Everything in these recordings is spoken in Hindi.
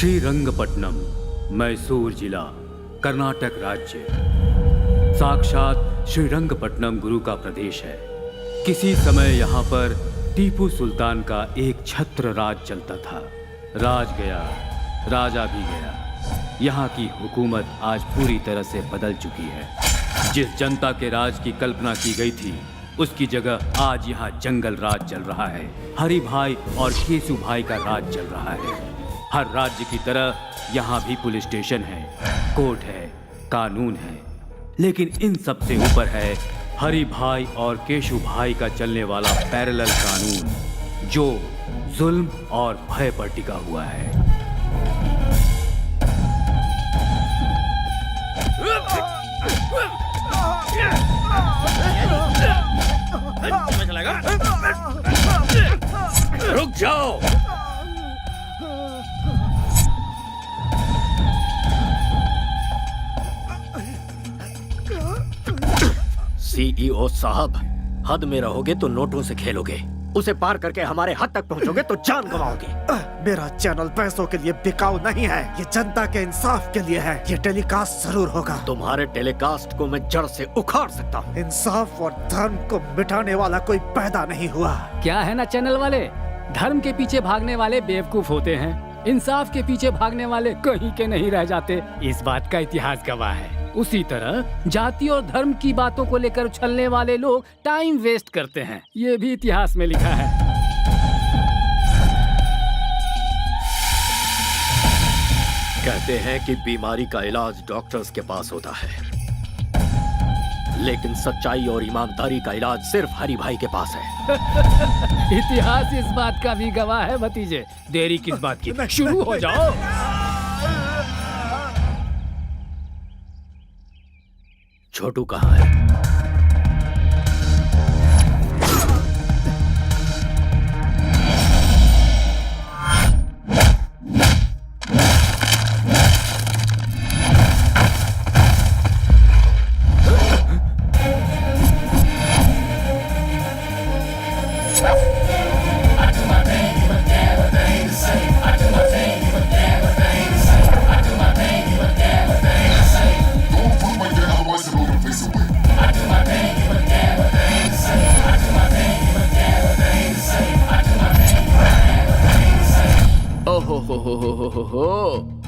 श्रीरंगपट्टनम, मैसूर जिला, कर्नाटक राज्य। साक्षात श्रीरंगपट्टनम गुरु का प्रदेश है। किसी समय यहाँ पर टीपू सुल्तान का एक छत्र राज चलता था। राज गया, राजा भी गया। यहाँ की हुकूमत आज पूरी तरह से बदल चुकी है। जिस जनता के राज की कल्पना की गई थी, उसकी जगह आज यहाँ जंगल राज चल रहा है। हरि भाई और केशु भाई का राज चल रहा है। हर राज्य की तरह यहाँ भी पुलिस स्टेशन है, कोर्ट है, कानून है, लेकिन इन सब से ऊपर है हरि भाई और केशु भाई का चलने वाला पैरेलल कानून, जो जुल्म और भय पर टिका हुआ है। रुक जाओ। सीईओ साहब, हद में रहोगे तो नोटों से खेलोगे, उसे पार करके हमारे हद तक पहुंचोगे तो जान गंवाओगे। मेरा चैनल पैसों के लिए बिकाऊ नहीं है, ये जनता के इंसाफ के लिए है। ये टेलीकास्ट जरूर होगा। तुम्हारे टेलीकास्ट को मैं जड़ से उखाड़ सकता हूँ। इंसाफ और धर्म को मिटाने वाला कोई पैदा नहीं हुआ। क्या है ना चैनल वाले, धर्म के पीछे भागने वाले बेवकूफ होते हैं, इंसाफ के पीछे भागने वाले कहीं के नहीं रह जाते। इस बात का इतिहास गवाह है। उसी तरह जाति और धर्म की बातों को लेकर उछलने वाले लोग टाइम वेस्ट करते हैं। ये भी इतिहास में लिखा है। कहते हैं कि बीमारी का इलाज डॉक्टर्स के पास होता है, लेकिन सच्चाई और ईमानदारी का इलाज सिर्फ हरि भाई के पास है। इतिहास इस बात का भी गवाह है भतीजे। देरी किस बात की, शुरू हो जाओ। छोटू कहाँ है?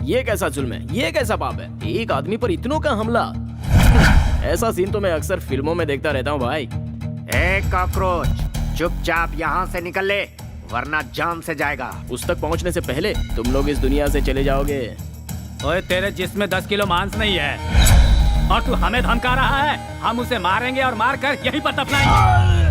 ये कैसा जुल्म है, ये कैसा पाप है, एक आदमी पर इतनों का हमला। ऐसा सीन तो मैं अक्सर फिल्मों में देखता रहता हूँ भाई। ए कॉकरोच, चुपचाप यहाँ से निकल ले, वरना जान से जाएगा। उस तक पहुँचने से पहले तुम लोग इस दुनिया से चले जाओगे। ओए, तेरे जिस्म में 10 किलो मांस नहीं है और तू हमें धमका रहा है। हम उसे मारेंगे और मारकर यहीं पर दफनाएंगे।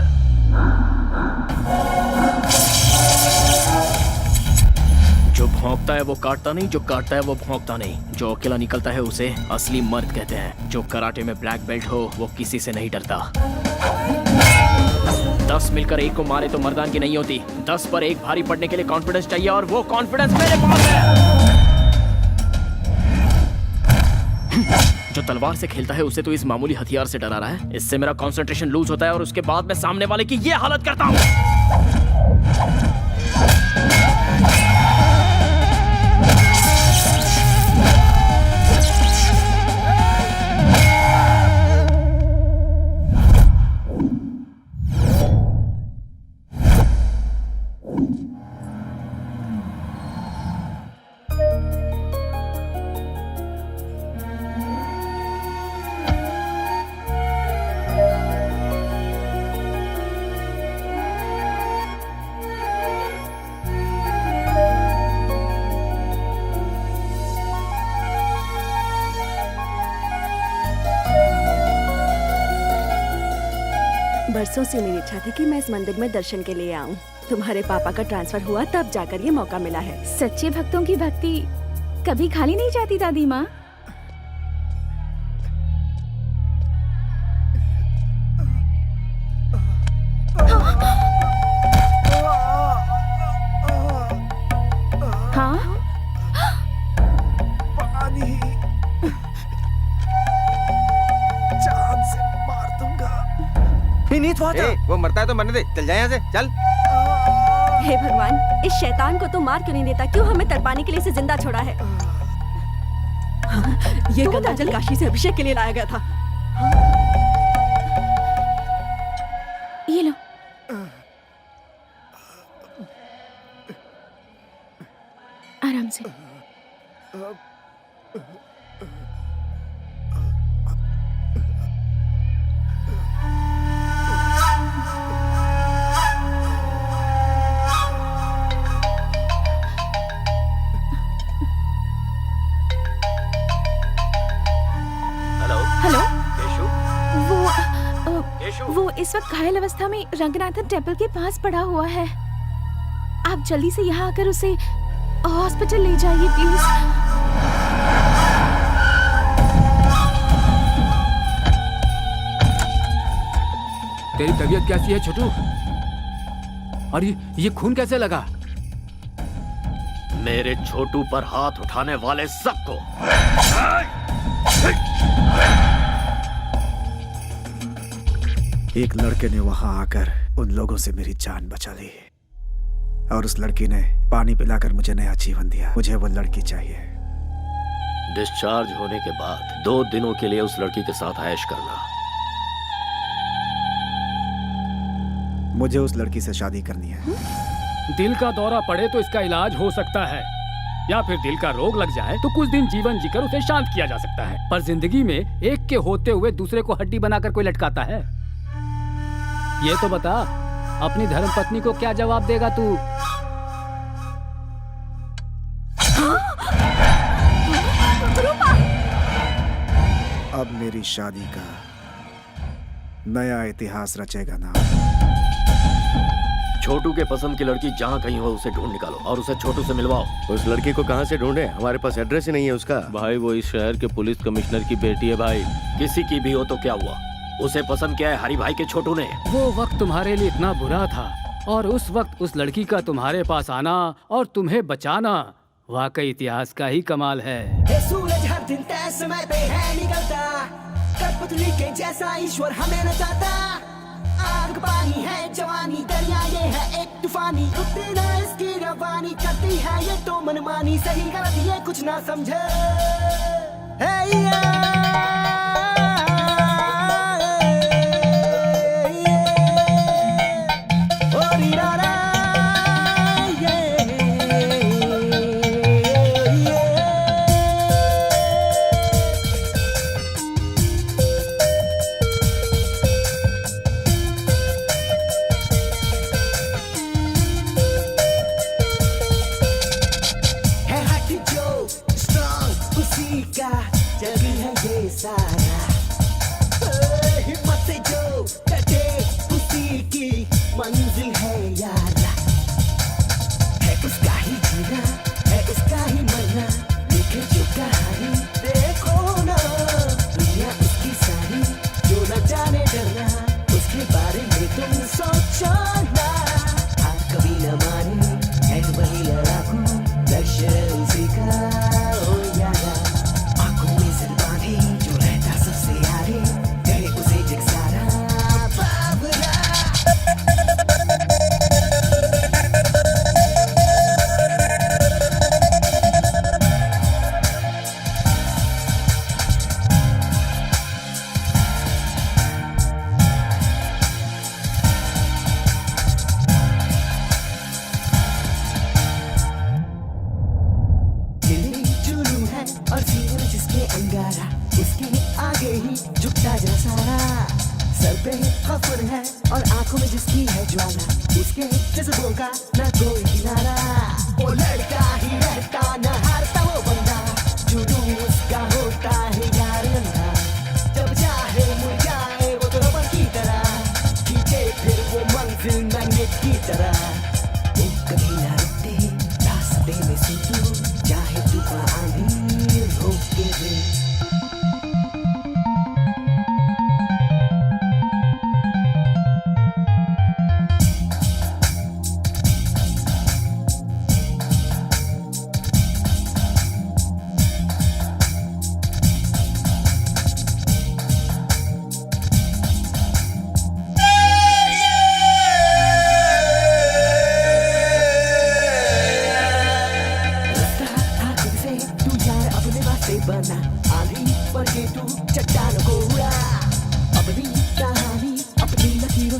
जो भौंकता है वो काटता नहीं, जो काटता है वो भौंकता नहीं। जो अकेला निकलता है उसे असली मर्द कहते हैं। जो कराटे में ब्लैक बेल्ट हो वो किसी से नहीं डरता। 10 मिलकर एक को मारे तो मर्दानगी नहीं होती। 10 पर एक भारी पड़ने के लिए कॉन्फिडेंस चाहिए, और वो कॉन्फिडेंस मेरे पास है। जो तलवार से खेलता है उसे तो इस मामूली हथियार से डरा रहा है। इससे मेरा कंसंट्रेशन लूज होता है और उसके बाद मैं सामने वाले की ये हालत करता हूँ। बरसों से मेरी इच्छा थी कि मैं इस मंदिर में दर्शन के लिए आऊं। तुम्हारे पापा का ट्रांसफर हुआ तब जाकर ये मौका मिला है। सच्चे भक्तों की भक्ति कभी खाली नहीं जाती दादी माँ। हाँ, पानी, जान से मार दूंगा। वो मरता है तो मरने दे, चल जाए यहाँ से, चल। हे भगवान, इस शैतान को तो मार क्यों नहीं देता? क्यों हमें तड़पाने के लिए इसे जिंदा छोड़ा है? ये गंगा जल काशी से अभिषेक के लिए लाया गया था। ये लो। आराम से। हेलो। वो इस वक्त घायल अवस्था में रंगनाथन टेम्पल के पास पड़ा हुआ है। आप जल्दी से यहाँ आकर उसे हॉस्पिटल ले जाइए प्लीज। तेरी तबीयत कैसी है छोटू? और ये खून कैसे लगा? मेरे छोटू पर हाथ उठाने वाले सबको एक लड़के ने वहां आकर उन लोगों से मेरी जान बचा ली और उस लड़की ने पानी पिलाकर मुझे नया जीवन दिया। मुझे वो लड़की चाहिए। डिस्चार्ज होने के बाद 2 दिनों के लिए उस लड़की के साथ ऐश करना। मुझे उस लड़की से शादी करनी है। दिल का दौरा पड़े तो इसका इलाज हो सकता है, या फिर दिल का रोग लग जाए तो कुछ दिन जीवन जीकर उसे शांत किया जा सकता है। पर जिंदगी में एक के होते हुए दूसरे को हड्डी बनाकर कोई लटकाता है? ये तो बता, अपनी धर्मपत्नी को क्या जवाब देगा तू? अब मेरी शादी का नया इतिहास रचेगा ना। छोटू के पसंद की लड़की जहाँ कहीं हो उसे ढूंढ निकालो और उसे छोटू से मिलवाओ। उस लड़की को कहाँ से ढूंढे? हमारे पास एड्रेस ही नहीं है उसका। भाई वो इस शहर के पुलिस कमिश्नर की बेटी है भाई। किसी की भी हो तो क्या हुआ, उसे पसंद किया है हरी भाई के छोटू ने। वो वक्त तुम्हारे लिए इतना बुरा था और उस वक्त उस लड़की का तुम्हारे पास आना और तुम्हें बचाना वाकई इतिहास का ही कमाल है। सूरज हर दिन तय समय पे है निकलता, कठपुतली के जैसा ईश्वर हमें नचाता। आग पानी है जवानी, दरिया ये है एक तूफानी, रुकती ना इसकी रवानी, करती है ये तो मनमानी, सही गलत ये कुछ ना समझे।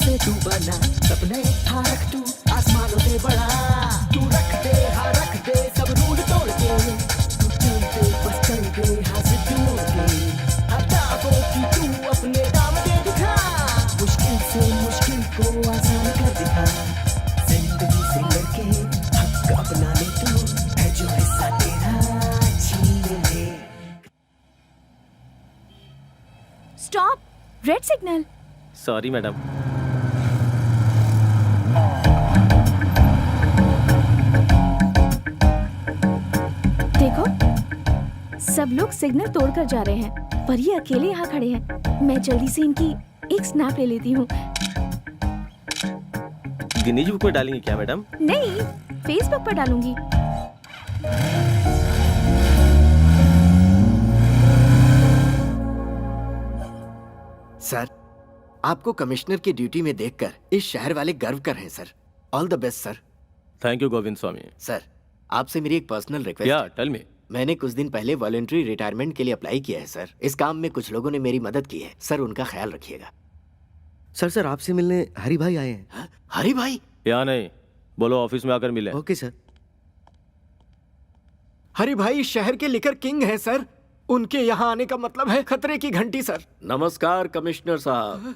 से तू बना, सपने हाँ रख तू आसमानों से बड़ा, तू रख दे हाँ रख दे सब रूल तोड़ के, तू चल दे बस चल दे हाँ से जोड़ के, हटा वो कि तू अपने दाम दे दिखा, मुश्किल से मुश्किल को आसान कर दिखा, जिंदगी से लड़के हक अपना ले तू, है जो हिस्सा तेरा छीन ले। Stop, red signal. Sorry madam. देखो, सब लोग सिग्नल तोड़कर जा रहे हैं, पर ये अकेले यहाँ खड़े हैं। मैं जल्दी से इनकी एक स्नैप ले लेती हूँ। गिनीज बुक में डालेंगे क्या मैडम? नहीं, फेसबुक पर डालूंगी। सर, आपको कमिश्नर की ड्यूटी में देखकर इस शहर वाले गर्व कर रहे हैं sir. All the best sir. Thank you Govind Swami. Sir, आपसे मेरी एक पर्सनल रिक्वेस्ट या है। Tell me. मैंने कुछ दिन पहले वॉलंटरी रिटायरमेंट के लिए अप्लाई किया है सर। इस काम में कुछ लोगों ने मेरी मदद की है सर, उनका ख्याल रखिएगा। सर आपसे मिलने हरी भाई आए हैं। हाँ? हरी भाई? या नहीं, बोलो ऑफिस में आकर मिले। Okay sir. हरी भाई इस शहर के लिकर किंग हैं सर। उनके यहाँ आने का मतलब है खतरे की घंटी सर। नमस्कार कमिश्नर साहब।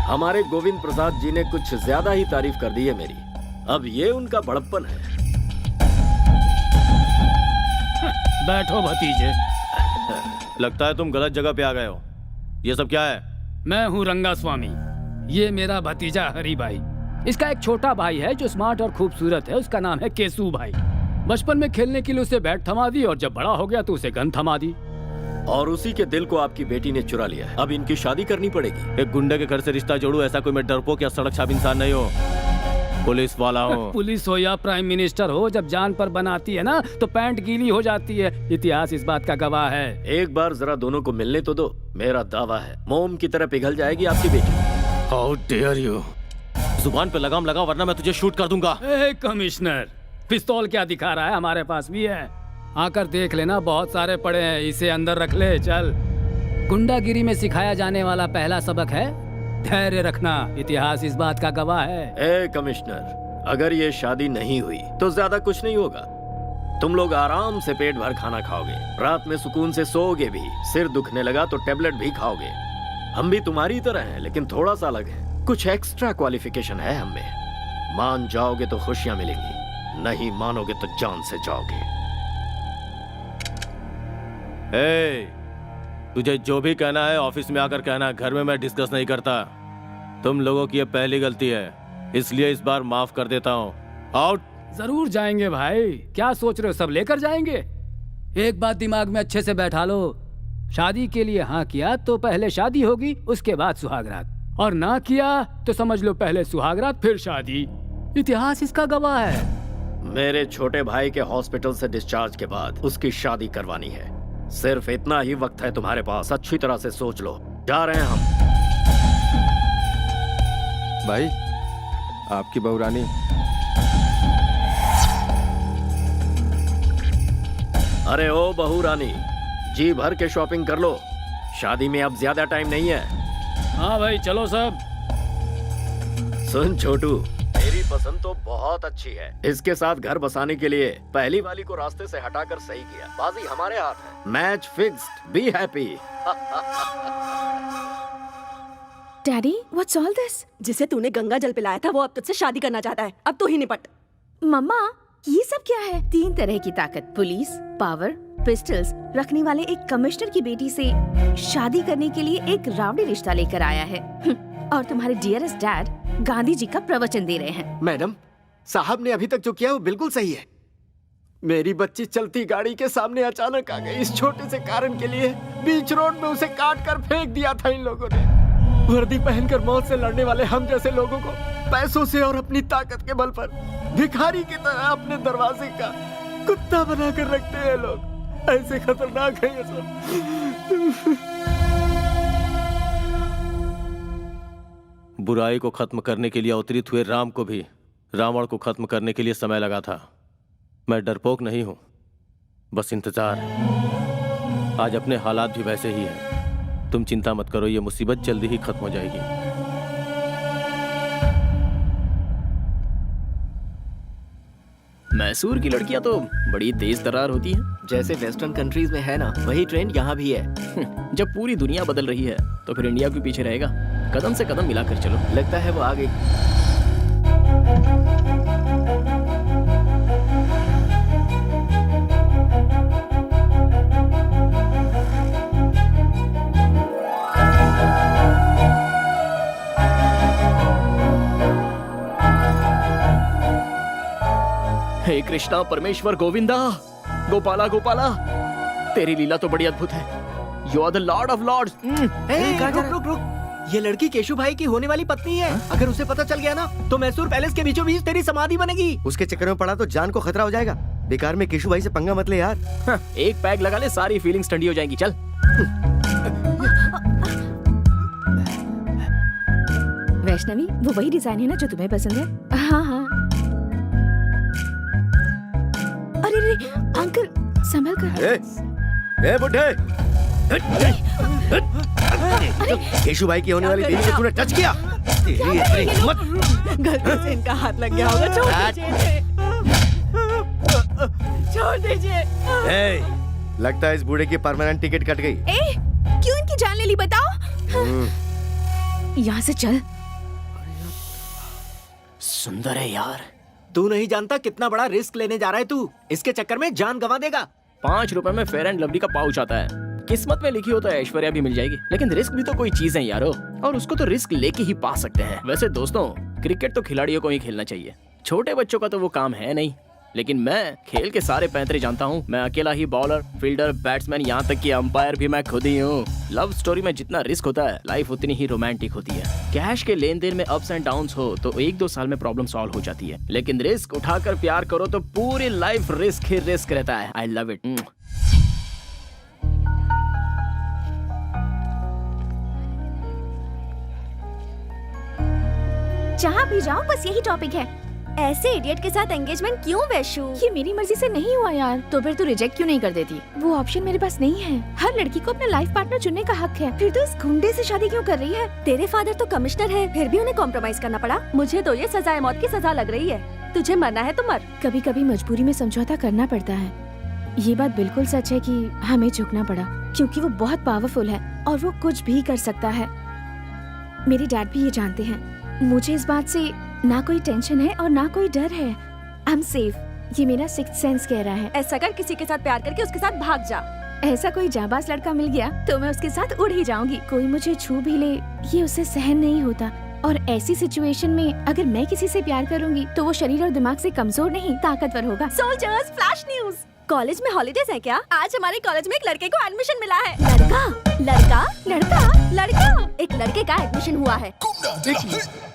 हमारे गोविंद प्रसाद जी ने कुछ ज्यादा ही तारीफ कर दी है मेरी। अब ये उनका बड़प्पन है। बैठो भतीजे। लगता है तुम गलत जगह पे आ गए हो। ये सब क्या है? मैं हूँ रंगा स्वामी। ये मेरा भतीजा हरी भाई। इसका एक छोटा भाई है जो स्मार्ट और खूबसूरत है, उसका नाम है केसू भाई। बचपन में खेलने के लिए उसे बैट थमा दी और जब बड़ा हो गया तो उसे गन थमा दी। और उसी के दिल को आपकी बेटी ने चुरा लिया है। अब इनकी शादी करनी पड़ेगी। एक गुंडे के घर से रिश्ता जोड़ू, ऐसा कोई मैं डरपोक या सड़क छाप इंसान नहीं हो। पुलिस वाला हूँ। पुलिस हो या प्राइम मिनिस्टर हो, जब जान पर बनाती है ना तो पैंट गीली हो जाती है। इतिहास इस बात का गवाह है। एक बार जरा दोनों को मिलने तो दो। मेरा दावा है मोम की तरह पिघल जाएगी आपकी बेटी। How dare you. जुबान पे लगाम लगा वरना मैं तुझे शूट कर दूंगा। कमिश्नर, पिस्तौल क्या दिखा रहा है? हमारे पास भी है, आकर देख लेना, बहुत सारे पड़े हैं। इसे अंदर रख ले। चल। गुंडागिरी में सिखाया जाने वाला पहला सबक है धैर्य रखना। इतिहास इस बात का गवाह है। ए कमिश्नर, अगर ये शादी नहीं हुई तो ज्यादा कुछ नहीं होगा। तुम लोग आराम से पेट भर खाना खाओगे, रात में सुकून से सोओगे भी। सिर दुखने लगा तो टेबलेट भी खाओगे। हम भी तुम्हारी तरह हैं, लेकिन थोड़ा सा अलग है। कुछ एक्स्ट्रा क्वालिफिकेशन है हम में। मान जाओगे तो खुशियां मिलेंगी, नहीं मानोगे तो जान से जाओगे। तुझे जो भी कहना है ऑफिस में आकर कहना, घर में मैं डिस्कस नहीं करता। तुम लोगों की ये पहली गलती है, इसलिए इस बार माफ कर देता हूँ। आउट। जरूर जाएंगे भाई, क्या सोच रहे हो? सब लेकर जाएंगे। एक बात दिमाग में अच्छे से बैठा लो, शादी के लिए हाँ किया तो पहले शादी होगी, उसके बाद सुहागरात, और ना किया तो समझ लो पहले सुहागरात फिर शादी। इतिहास इसका गवाह है। मेरे छोटे भाई के हॉस्पिटल से डिस्चार्ज के बाद उसकी शादी करवानी है। सिर्फ इतना ही वक्त है तुम्हारे पास, अच्छी तरह से सोच लो। जा रहे हैं हम। भाई, आपकी बहू रानी। अरे ओ बहू रानी, जी भर के शॉपिंग कर लो, शादी में अब ज्यादा टाइम नहीं है। हाँ भाई चलो सब। सुन छोटू, मेरी पसंद तो बहुत अच्छी है। इसके साथ घर बसाने के लिए पहली वाली को रास्ते से हटाकर सही किया। बाजी हमारे हाथ है। Match fixed, be happy. Daddy, what's all this? जिसे तूने गंगा जल पिलाया था वो अब तुझसे शादी करना चाहता है। अब तू ही निपट। मम्मा, ये सब क्या है? 3 तरह की ताकत, पुलिस, पावर, पिस्टल्स रखने वाले एक कमिश्नर की बेटी से शादी करने के लिए एक रावड़ी रिश्ता लेकर आया है। और तुम्हारे डियरेस्ट डैड गांधी जी का प्रवचन दे रहे हैं। मैडम, साहब ने अभी तक जो किया वो बिल्कुल सही है। मेरी बच्ची चलती गाड़ी के सामने अचानक आ गई। इस छोटे से कारण के लिए बीच रोड में उसे काट कर फेंक दिया था इन लोगों ने। वर्दी पहनकर मौत से लड़ने वाले हम जैसे लोगों को पैसों से और अपनी ताकत के बल पर भिखारी की तरह अपने दरवाजे का कुत्ता बना कर रखते हैं लोग। ऐसे खतरनाक है ये सब। बुराई को खत्म करने के लिए अवतरित हुए राम को भी रावण को खत्म करने के लिए समय लगा था। मैं डरपोक नहीं हूं, बस इंतजार। आज अपने हालात भी वैसे ही हैं। तुम चिंता मत करो, ये मुसीबत जल्दी ही खत्म हो जाएगी। मैसूर की लड़कियां तो बड़ी तेज तर्रार होती हैं। जैसे वेस्टर्न कंट्रीज में है ना, वही ट्रेंड यहाँ भी है। जब पूरी दुनिया बदल रही है तो फिर इंडिया क्यों पीछे रहेगा? कदम से कदम मिलाकर चलो। लगता है वो आगे। हे कृष्णा परमेश्वर गोविंदा, गोपाला गोपाला, तेरी लीला तो बड़ी अद्भुत है। You are the lord of lords. रुक रुक, ये लड़की केशु भाई की होने वाली पत्नी है। अगर उसे पता चल गया ना तो मैसूर पैलेस के बीचों बीच तेरी समाधि बनेगी। उसके चक्कर में पड़ा तो जान को खतरा हो जाएगा। बेकार में केशु भाई से पंगा मत ले यार। एक पैग लगा ले, सारी फीलिंग्स ठंडी हो जाएंगी। चल। वैष्णवी, वो वही डिजाइन है ना जो तुम्हें पसंद है? हाँ हाँ। अरे अरे अंकल, संभल कर। ए बुड्ढे, केशु भाई की होने वाली बीवी को तूने टच किया। तेरी इतनी हिम्मत। गलती से इनका हाथ लग गया होगा। छोड़ दीजिए, छोड़ दीजिए। लगता है इस बूढ़े की परमानेंट टिकट कट गई। क्यों इनकी जान ले ली बताओ? यहाँ से चल। सुंदर है यार। तू नहीं जानता कितना बड़ा रिस्क लेने जा रहा है तू। इसके चक्कर में जान गंवा देगा। 5 रुपए में फेयर एंड लवली का पाउच आता है। किस्मत में लिखी हो तो ऐश्वर्या भी मिल जाएगी, लेकिन रिस्क भी तो कोई चीज है यारो, और उसको तो रिस्क लेके ही पा सकते हैं। वैसे दोस्तों, क्रिकेट तो खिलाड़ियों को ही खेलना चाहिए, छोटे बच्चों का तो वो काम है नहीं। लेकिन मैं खेल के सारे पैंतरे जानता हूँ। मैं अकेला ही बॉलर, फील्डर, बैट्समैन, यहाँ तक कि अंपायर भी मैं खुद ही हूँ। लव स्टोरी में जितना रिस्क होता है, लाइफ उतनी ही रोमांटिक होती है। कैश के लेन देन में अप्स एंड डाउन्स हो तो 1-2 साल में प्रॉब्लम सॉल्व हो जाती है, लेकिन रिस्क उठाकर प्यार करो तो पूरी लाइफ रिस्क ही रिस्क रहता है। I love it. जहाँ भी जाओ बस यही टॉपिक है। ऐसे इडियट के साथ एंगेजमेंट क्यों वैशु? ये मेरी मर्जी से नहीं हुआ यार। तो फिर तू रिजेक्ट क्यों नहीं कर देती? वो ऑप्शन मेरे पास नहीं है। हर लड़की को अपना लाइफ पार्टनर चुनने का हक है। फिर तो इस गुंडे से शादी क्यों कर रही है? तेरे फादर तो कमिश्नर है, फिर भी उन्हें कॉम्प्रोमाइज करना पड़ा। मुझे तो ये सजाए मौत की सजा लग रही है। तुझे मरना है तो मर। कभी कभी मजबूरी में समझौता करना पड़ता है। ये बात बिल्कुल सच है कि हमें झुकना पड़ा, क्योंकि वो बहुत पावरफुल है और वो कुछ भी कर सकता है। मेरे डैड भी ये जानते हैं। मुझे इस बात से ना कोई टेंशन है और ना कोई डर है। I am safe. ये मेरा सिक्स्थ सेंस कह रहा है। ऐसा कर, किसी के साथ प्यार करके उसके साथ भाग जा। ऐसा कोई जाबाज लड़का मिल गया तो मैं उसके साथ उड़ ही जाऊंगी। कोई मुझे छू भी ले, ये उसे सहन नहीं होता। और ऐसी सिचुएशन में अगर मैं किसी से प्यार करूंगी तो वो शरीर और दिमाग से कमजोर नहीं, ताकतवर होगा। Soldiers, flash news. कॉलेज में हॉलीडेज है क्या? आज हमारे कॉलेज में एक लड़के को एडमिशन मिला है। लड़का, लड़का, लड़का, लड़का। एक लड़के का एडमिशन हुआ है।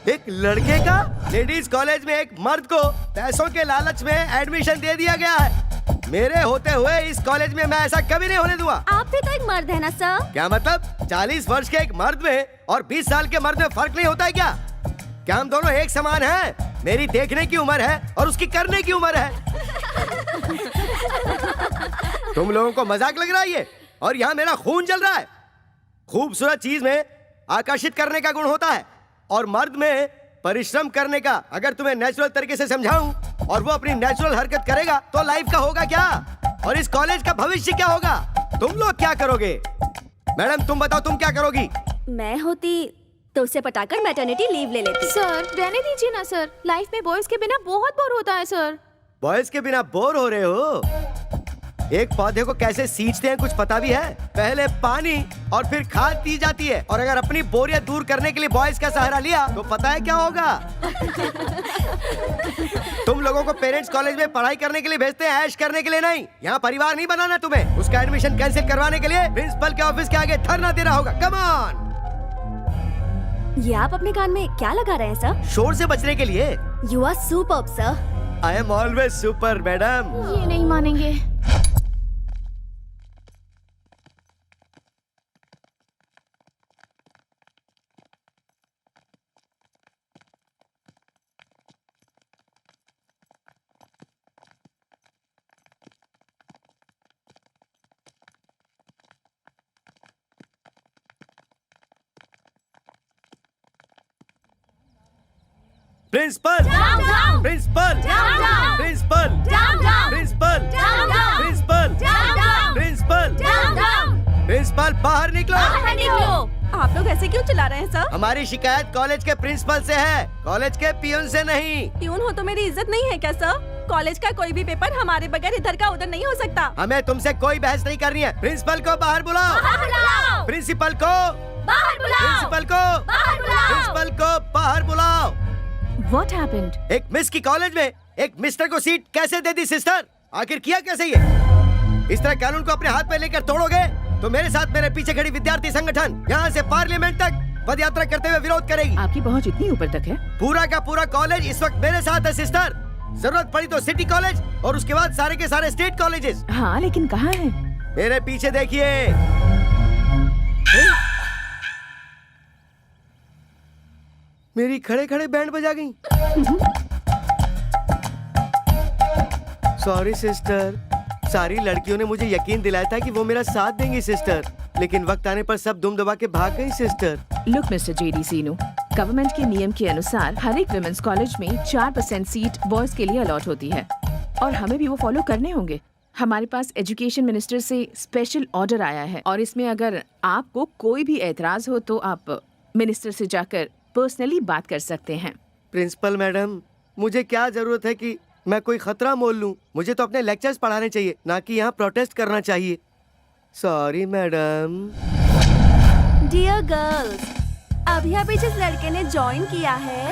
एक लड़के का लेडीज कॉलेज में एक मर्द को पैसों के लालच में एडमिशन दे दिया गया है। मेरे होते हुए इस कॉलेज में मैं ऐसा कभी नहीं होने दूंगा। आप भी तो एक मर्द है ना सर? क्या मतलब? 40 वर्ष के एक मर्द में और 20 साल के मर्द में फर्क नहीं होता है क्या? क्या हम दोनों एक समान हैं? मेरी देखने की उम्र है और उसकी करने की उम्र है। तुम लोगों को मजाक लग रहा है ये? और यहाँ मेरा खून जल रहा है। खूबसूरत चीज में आकर्षित करने का गुण होता है और मर्द में परिश्रम करने का। अगर तुम्हें नेचुरल तरीके से समझाऊं और वो अपनी नेचुरल हरकत करेगा तो लाइफ का होगा क्या, और इस कॉलेज का भविष्य क्या होगा? तुम लोग क्या करोगे? मैडम तुम बताओ, तुम क्या करोगी? मैं होती तो उसे पटाकर मैटरनिटी लीव ले लेती। सर रहने दीजिए ना सर। लाइफ में बॉयज के बिना बहुत बोर होता है सर। बॉयज के बिना बोर हो रहे हो? एक पौधे को कैसे सींचते हैं कुछ पता भी है? पहले पानी और फिर खाद दी जाती है। और अगर अपनी बोरियत दूर करने के लिए बॉयज का सहारा लिया तो पता है क्या होगा? तुम लोगों को पेरेंट्स कॉलेज में पढ़ाई करने के लिए भेजते हैं, ऐश करने के लिए नहीं। यहाँ परिवार नहीं बनाना तुम्हें। उसका एडमिशन कैंसिल करवाने के लिए प्रिंसिपल के ऑफिस के आगे धरना देना होगा। Come on. ये आप अपने कान में क्या लगा रहे हैं सर? शोर से बचने के लिए। You are superb sir. I am always super madam. ये नहीं मानेंगे। Principal principal principal principal principal principal principal बाहर निकलो। आप लोग ऐसे क्यों चिल्ला रहे हैं सर? हमारी शिकायत कॉलेज के प्रिंसिपल से है, कॉलेज के पियून से नहीं। प्यून हो तो मेरी इज्जत नहीं है क्या सर? कॉलेज का कोई भी पेपर हमारे बगैर इधर का उधर नहीं हो सकता। हमें तुमसे कोई बहस नहीं करनी है। प्रिंसिपल को बाहर बुलाओ। प्रिंसिपल को बाहर बुलाओ। प्रिंसिपल को बाहर बुलाओ। प्रिंसिपल को बाहर बुलाओ। What happened? एक मिस की कॉलेज में एक मिस्टर को सीट कैसे दे दी सिस्टर? आखिर किया कैसे ये? इस तरह कानून को अपने हाथ में लेकर तोड़ोगे तो मेरे साथ मेरे पीछे खड़ी विद्यार्थी संगठन यहाँ से पार्लियामेंट तक पद यात्रा करते हुए विरोध करेगी। आपकी पहुंच इतनी ऊपर तक है? पूरा का पूरा कॉलेज इस वक्त मेरे साथ है सिस्टर। जरूरत पड़ी तो सिटी कॉलेज और उसके बाद सारे के सारे स्टेट कॉलेजेस। हाँ, लेकिन कहाँ है? मेरे पीछे देखिए। मेरी खड़े खड़े बैंड बजा गई। सॉरी सिस्टर, सारी लड़कियों ने मुझे यकीन दिलाया था कि वो मेरा साथ देंगी सिस्टर, लेकिन वक्त आने पर सब दुम दबा के भाग गई सिस्टर। लुक मिस्टर जेडी सीनू, गवर्नमेंट के नियम के अनुसार हर एक विमेंस कॉलेज में 4% सीट बॉयज के लिए अलॉट होती है और हमें भी वो फॉलो करने होंगे। हमारे पास एजुकेशन मिनिस्टर से स्पेशल ऑर्डर आया है और इसमें अगर आपको कोई भी एतराज हो तो आप मिनिस्टर से जाकर पर्सनली बात कर सकते हैं। प्रिंसिपल मैडम, मुझे क्या जरूरत है कि मैं कोई खतरा मोल लूं? मुझे तो अपने लेक्चर्स पढ़ाने चाहिए, ना कि यहाँ प्रोटेस्ट करना चाहिए। Sorry madam. डियर गर्ल्स, अभी अभी जिस लड़के ने ज्वाइन किया है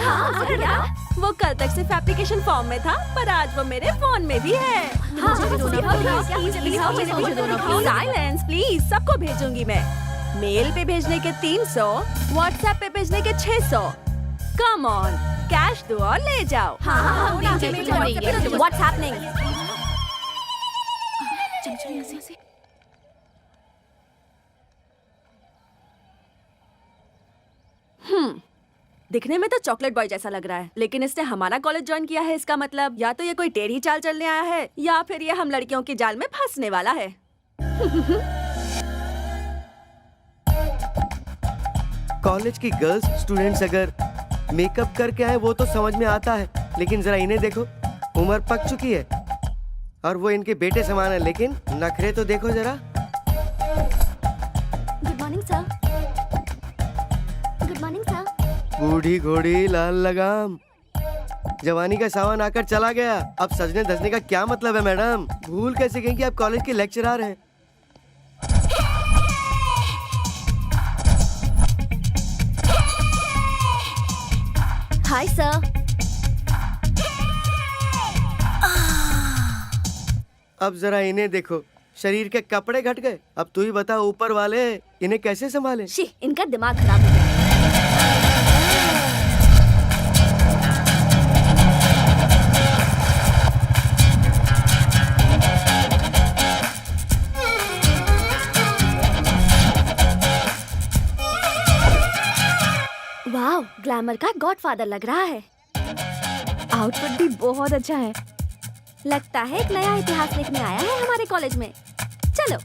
वो कल तक सिर्फ एप्लीकेशन फॉर्म में था, पर आज वो मेरे फोन में भी है। साइलेंस प्लीज, सबको भेजूंगी मैं। मेल पे भेजने के 300, व्हाट्सएप पे भेजने के 600। कम ऑन, कैश दो और ले जाओ। What's happening? दिखने में तो चॉकलेट बॉय जैसा लग रहा है, लेकिन इसने हमारा कॉलेज ज्वाइन किया है। इसका मतलब या तो ये कोई टेढ़ी चाल चलने आया है या फिर ये हम लड़कियों के जाल में फंसने वाला है। कॉलेज की गर्ल्स स्टूडेंट्स अगर मेकअप करके आए वो तो समझ में आता है, लेकिन जरा इन्हें देखो, उम्र पक चुकी है और वो इनके बेटे समान है, लेकिन नखरे तो देखो जरा। Good morning sir. Good morning sir. बूढ़ी घोड़ी लाल लगाम, जवानी का सावन आकर चला गया, अब सजने धजने का क्या मतलब है मैडम? भूल कैसे गई कि आप कॉलेज के लेक्चरर हैं? Hi sir. अब जरा इन्हें देखो, शरीर के कपड़े घट गए। अब तू ही बता ऊपर वाले, इन्हें कैसे संभाले? शी, इनका दिमाग खराब हो गया। वाह, ग्लैमर का गॉडफादर लग रहा है। आउटफिट भी बहुत अच्छा है। लगता है एक नया इतिहास लिखने आया है हमारे कॉलेज में। चलो।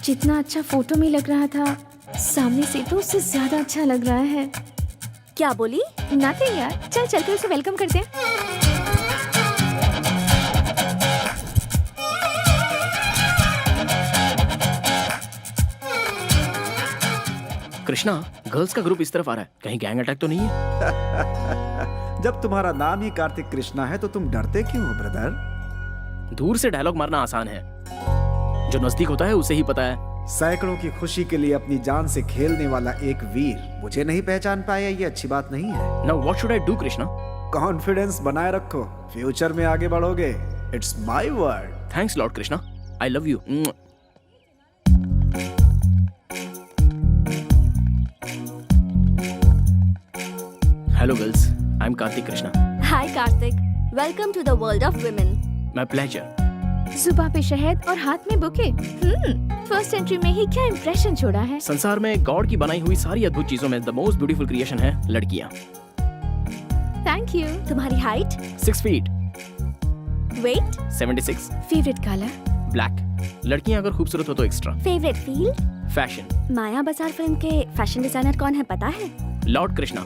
जितना अच्छा फोटो में लग रहा था, सामने से तो उससे ज्यादा अच्छा लग रहा है। क्या बोली? नथिंग यार, चल चलकर उसे वेलकम करते हैं। कृष्णा, गर्ल्स का ग्रुप इस तरफ आ रहा है, कहीं गैंग अटैक तो नहीं है? जब तुम्हारा नाम ही कार्तिक कृष्णा है तो तुम डरते क्यों हो ब्रदर? दूर से डायलॉग मारना आसान है, जो नजदीक होता है उसे ही पता है। सैकड़ों की खुशी के लिए अपनी जान से खेलने वाला एक वीर मुझे नहीं पहचान पाया, ये अच्छी बात नहीं है। Now what should I do Krishna? Confidence बनाए रखो, फ्यूचर में आगे बढ़ोगे। It's my word. Thanks lord Krishna, I love you. Hello girls, I am Kartik Krishna. Hi Kartik, welcome to the world of women. My pleasure. जुबान पे शहद और हाथ में बुके। फर्स्ट एंट्री में ही क्या इंप्रेशन छोड़ा है। संसार में गॉड की बनाई हुई सारी अद्भुत चीजों में द मोस्ट ब्यूटीफुल क्रिएशन है लड़कियां। Thank you. तुम्हारी हाइट? 6 फीट। वेट? 76। Favourite colour? ब्लैक। लड़कियां अगर खूबसूरत हो तो extra. Favourite field? Fashion. Maya Bazaar film के फैशन डिजाइनर कौन है पता है? लॉर्ड कृष्णा।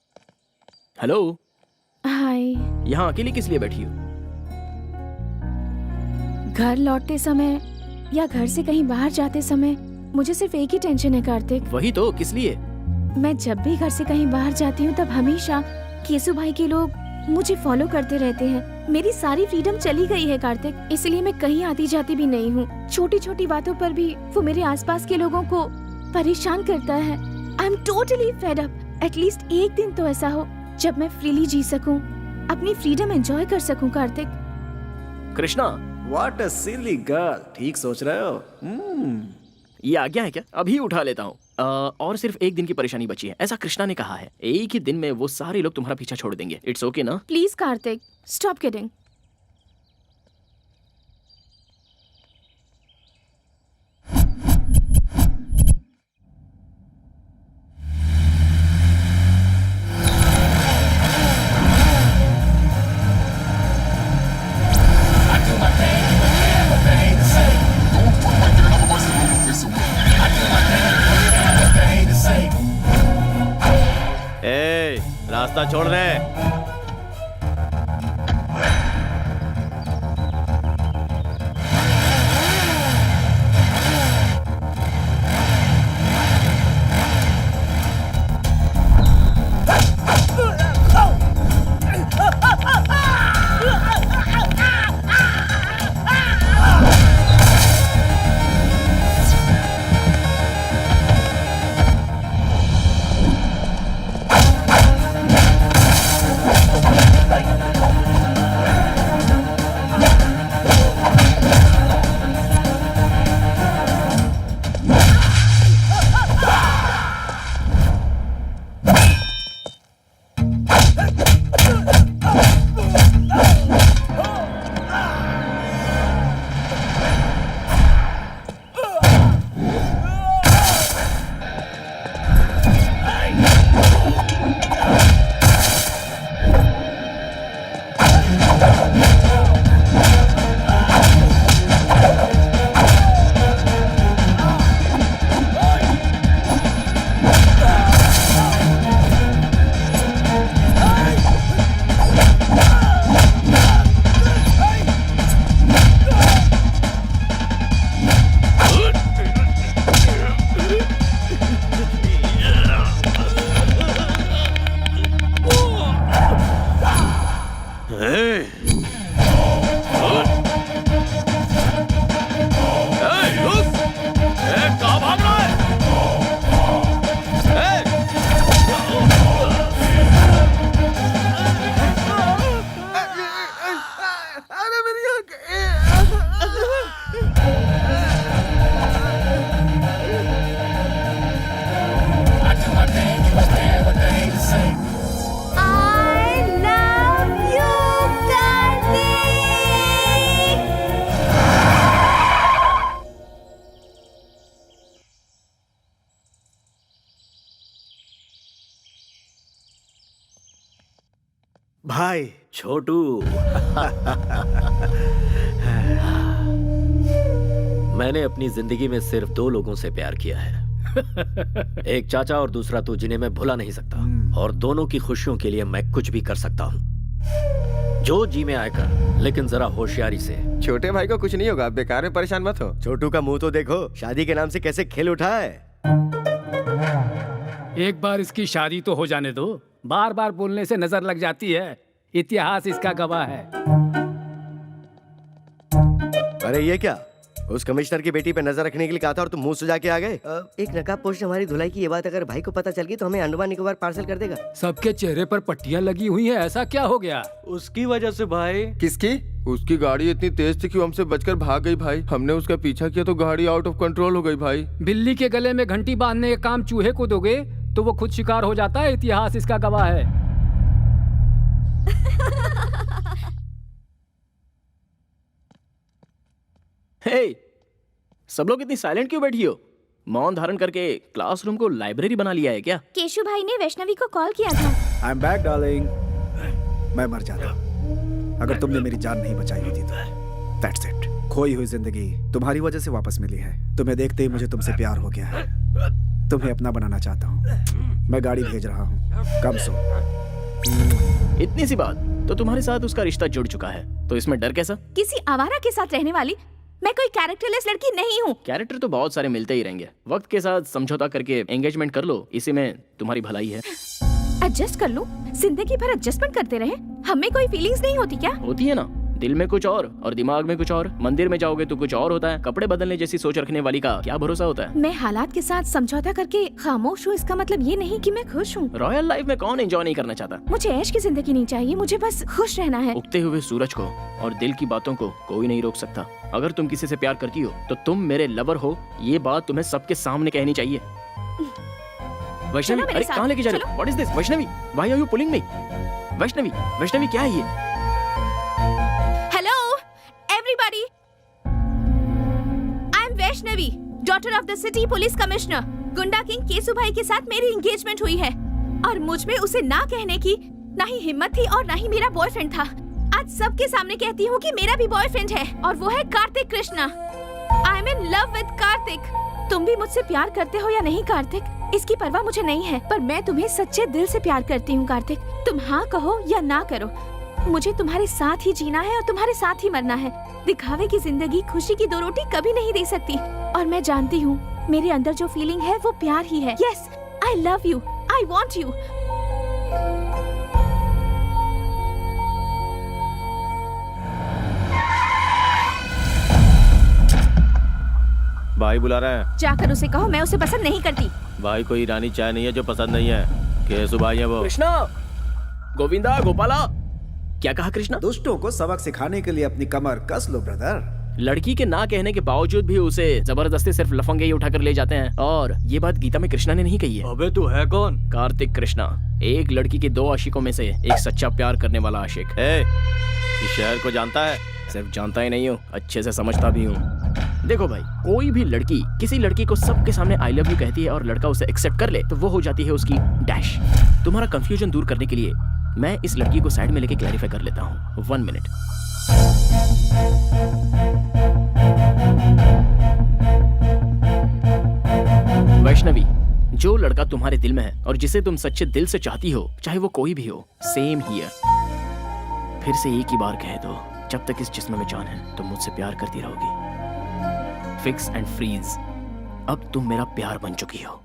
Hello, hi. यहाँ अकेली किस लिए बैठी हो? घर लौटते समय या घर से कहीं बाहर जाते समय मुझे सिर्फ एक ही टेंशन है कार्तिक। वही तो, किस लिए? मैं जब भी घर से कहीं बाहर जाती हूँ तब हमेशा केसु भाई के लोग मुझे फॉलो करते रहते हैं। मेरी सारी फ्रीडम चली गई है कार्तिक, इसलिए मैं कहीं आती जाती भी नहीं हूँ। छोटी छोटी बातों पर भी वो मेरे आसपास के लोगों को परेशान करता है। I am totally fed up. At least एक दिन तो ऐसा हो जब मैं फ्रीली जी सकूं, अपनी फ्रीडम एंजॉय कर सकूं Kartik. Krishna, what a silly girl. ठीक सोच रहे हो। ये आज्ञा है क्या? अभी उठा लेता हूँ। और सिर्फ एक दिन की परेशानी बची है, ऐसा कृष्णा ने कहा है। एक ही दिन में वो सारे लोग तुम्हारा पीछा छोड़ देंगे। इट्स ओके ना? Please Kartik, stop kidding. रास्ता छोड़ रहे। भाई छोटू। मैंने अपनी जिंदगी में सिर्फ 2 लोगों से प्यार किया है, एक चाचा और दूसरा तू, जिन्हें मैं भुला नहीं सकता। और दोनों की खुशियों के लिए मैं कुछ भी कर सकता हूँ। जो जी में आकर, लेकिन जरा होशियारी से। छोटे भाई को कुछ नहीं होगा, बेकार में परेशान मत हो। छोटू का मुंह तो देखो, शादी के नाम से कैसे खेल उठा है। एक बार इसकी शादी तो हो जाने दो, बार बार बोलने से नजर लग जाती है। इतिहास इसका गवाह है। अरे ये क्या, उस कमिश्नर की बेटी पे नजर रखने के लिए कहा था और तुम मुंह सुजा के आ गए। एक नकाबपोश हमारी धुलाई की ये बात अगर भाई को पता चल गई तो हमें अंडमान निकोबार पार्सल कर देगा। सबके चेहरे पर पट्टियां लगी हुई हैं, ऐसा क्या हो गया? उसकी वजह से भाई। किसकी? उसकी गाड़ी इतनी तेज थी कि वो हमसे बचकर भाग गई भाई। हमने उसका पीछा किया तो गाड़ी आउट ऑफ कंट्रोल हो गई भाई। बिल्ली के गले में घंटी बांधने का काम चूहे को दोगे तो वो खुद शिकार हो जाता है। इतिहास इसका गवाह है। हे, सब लोग इतनी साइलेंट क्यों बैठी हो? मौन धारण करके क्लासरूम को लाइब्रेरी बना लिया है क्या? केशु भाई ने वैष्णवी को कॉल किया था। I am back darling. मैं मर जाता अगर तुमने मेरी जान नहीं बचाई होती तो। That's it. खोई हुई जिंदगी तुम्हारी वजह से वापस मिली है। तुम्हें देखते ही मुझे तुमसे प्यार हो गया है। तुम्हें अपना बनाना चाहता हूँ। मैं गाड़ी भेज रहा हूँ, कम सो। इतनी सी बात, तो तुम्हारे साथ उसका रिश्ता जुड़ चुका है, तो इसमें डर कैसा? किसी आवारा के साथ रहने वाली मैं कोई कैरेक्टरलेस लड़की नहीं हूँ। कैरेक्टर तो बहुत सारे मिलते ही रहेंगे, वक्त के साथ समझौता करके एंगेजमेंट कर लो, इसी में तुम्हारी भलाई है। एडजस्ट कर लूं? जिंदगी भर एडजस्टमेंट करते रहे, हमें कोई फीलिंग्स नहीं होती क्या? होती है ना, दिल में कुछ और दिमाग में कुछ और। मंदिर में जाओगे तो कुछ और होता है। कपड़े बदलने जैसी सोच रखने वाली का क्या भरोसा होता है? मैं हालात के साथ समझौता करके खामोश हूँ, इसका मतलब ये नहीं कि मैं खुश हूँ। रॉयल लाइफ में कौन एंजॉय नहीं करना चाहता? मुझे ऐश की जिंदगी नहीं चाहिए, मुझे बस खुश रहना है। उगते हुए सूरज को और दिल की बातों को कोई नहीं रोक सकता। अगर तुम किसी से प्यार करती हो तो तुम मेरे लवर हो, ये बात तुम्हें सबके सामने कहनी चाहिए। वैष्णवी, अरे कहाँ लेके जा रहे हो? What is this? Vaishnavi, why are you pulling me? Vaishnavi, Vaishnavi क्या है ये? Hello everybody, I am Vaishnavi, daughter of the city police commissioner. गुंडा किंग केसु भाई के साथ मेरी एंगेजमेंट हुई है और मुझ में उसे ना कहने की ना ही हिम्मत थी और ना ही मेरा बॉयफ्रेंड था। आज सबके सामने कहती हूँ कि मेरा भी बॉयफ्रेंड है और वो है Kartik Krishna. I am in love with Kartik. तुम भी मुझसे प्यार करते हो या नहीं कार्तिक, इसकी परवाह मुझे नहीं है, पर मैं तुम्हें सच्चे दिल से प्यार करती हूँ कार्तिक। तुम हाँ कहो या ना करो, मुझे तुम्हारे साथ ही जीना है और तुम्हारे साथ ही मरना है। दिखावे की जिंदगी खुशी की 2 रोटी कभी नहीं दे सकती और मैं जानती हूँ मेरे अंदर जो फीलिंग है वो प्यार ही है। Yes, I love you, I want you. भाई बुला रहा है। जाकर उसे कहो मैं उसे पसंद नहीं करती। भाई कोई ईरानी चाय नहीं है जो पसंद नहीं है। केसु भाई है वो। कृष्णा, गोविंदा, गोपाला, क्या कहा कृष्णा? दुष्टों को सबक सिखाने के लिए अपनी कमर कस लो ब्रदर। लड़की के ना कहने के बावजूद भी उसे जबरदस्ती सिर्फ लफंगे ही उठाकर ले जाते हैं, और ये बात गीता में कृष्णा ने नहीं कही है। अबे तू है कौन? कार्तिक कृष्णा, एक लड़की के 2 आशिकों में से एक सच्चा प्यार करने वाला आशिक। इस शहर को जानता है? सिर्फ जानता ही नहीं हूँ, अच्छे से समझता भी हूँ। देखो भाई, कोई भी लड़की किसी लड़की को सबके सामने आई लव यू कहती है और लड़का उसे एक्सेप्ट कर ले तो वो हो जाती है उसकी डैश। तुम्हारा कंफ्यूजन दूर करने के लिए मैं इस लड़की को साइड में लेके क्लैरिफाई कर लेता हूँ। 1 मिनट। वैष्णवी, जो लड़का तुम्हारे दिल में है और जिसे तुम सच्चे दिल से चाहती हो, चाहे वो कोई भी हो, सेम हियर। फिर से एक ही बार कह दो, जब तक इस जिस्म में जान है तुम मुझसे प्यार करती रहोगी। फिक्स एंड फ्रीज, अब तुम मेरा प्यार बन चुकी हो।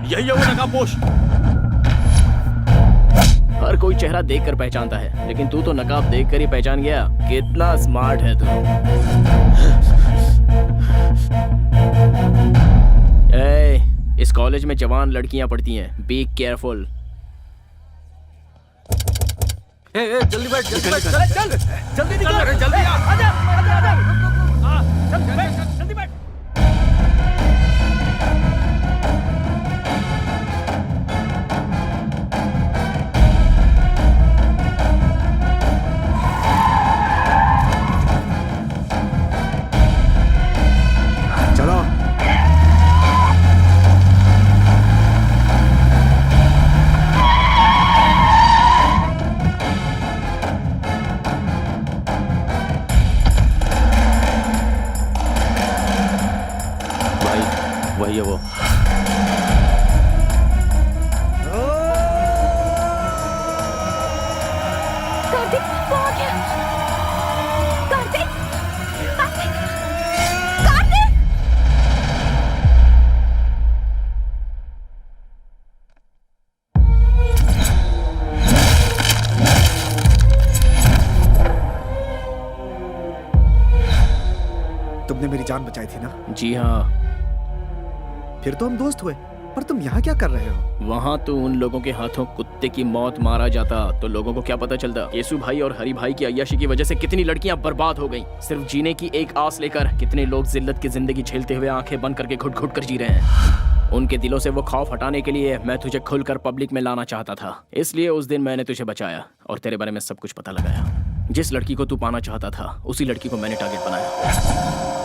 यही है वो नकाबपोश। हर कोई चेहरा देखकर पहचानता है, लेकिन तू तो नकाब देखकर ही पहचान गया। कितना स्मार्ट है तू। इस कॉलेज में जवान लड़कियां पढ़ती हैं, बी केयरफुल। जल्दी बैठ, जल्दी बैठ, चल जल्दी निकल, जल्दी आजा, जल्दी बैठ। चलो वही है वो। कार्तिक, वो आ गया। कार्तिक, कार्तिक, कार्तिक। तुमने मेरी जान बचाई थी ना? जी हाँ। फिर तो हम दोस्त हुए, पर तुम यहाँ क्या कर रहे हो? वहाँ तो उन लोगों के हाथों कुत्ते की मौत मारा जाता तो लोगों को क्या पता चलता। केसु भाई और हरि भाई की अय्याशी की वजह से कितनी लड़कियां बर्बाद हो गईं। सिर्फ जीने की एक आस लेकर कितने लोग जिल्लत की जिंदगी झेलते हुए आंखें बंद करके घुट घुट कर जी रहे हैं। उनके दिलों से वो खौफ हटाने के लिए मैं तुझे खुलकर पब्लिक में लाना चाहता था, इसलिए उस दिन मैंने तुझे बचाया और तेरे बारे में सब कुछ पता लगाया। जिस लड़की को तू पाना चाहता था उसी लड़की को मैंने टारगेट बनाया।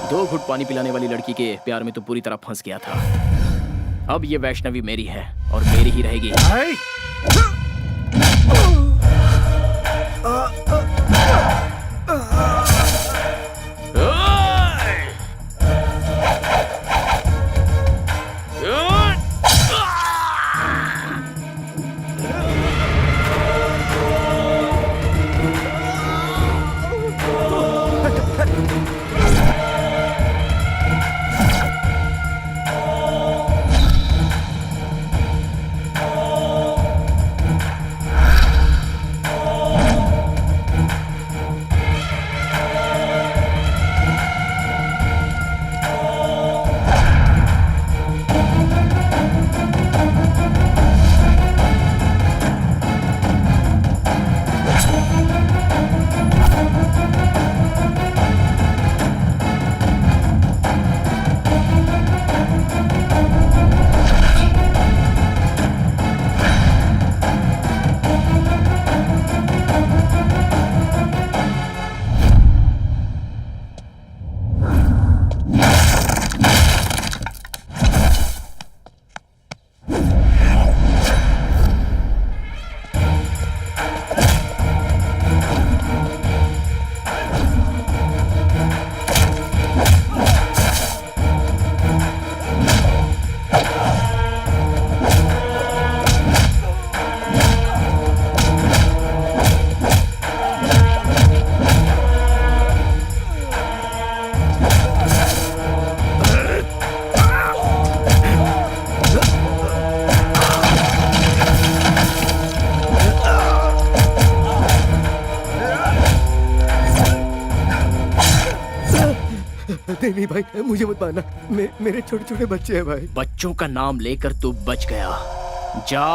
2 घुट पानी पिलाने वाली लड़की के प्यार में तू पूरी तरह फंस गया था। अब ये वैष्णवी मेरी है और मेरी ही रहेगी। नहीं नहीं भाई, मुझे मत मारना, मेरे छोटे छोटे बच्चे हैं भाई। बच्चों का नाम लेकर तू बच गया। जा।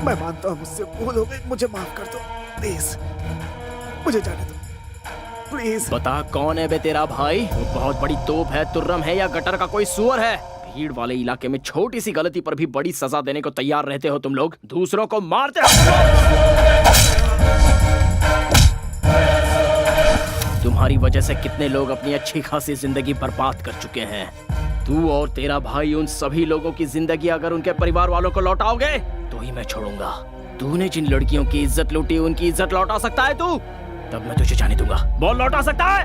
मैं मानता हूँ मुझसे भूल हो गई, मुझे माफ कर दो प्लीज, मुझे जाने दो प्लीज। बता कौन है बे तेरा भाई? वो बहुत बड़ी तोप है, तुर्रम है या गटर का कोई सुअर है? भीड़ वाले इलाके में छोटी सी गलती पर भी बड़ी सजा देने को तैयार रहते हो तुम लोग, दूसरों को मारते हो तुम्हारी वजह से कितने लोग अपनी अच्छी खासी जिंदगी बर्बाद कर चुके हैं। तू और तेरा भाई उन सभी लोगों की जिंदगी अगर उनके परिवार वालों को लौटाओगे तो ही मैं छोड़ूंगा। तूने जिन लड़कियों की इज्जत लूटी उनकी इज्जत लौटा सकता है तू? तब मैं तुझे जाने दूंगा। बोल, लौटा सकता है?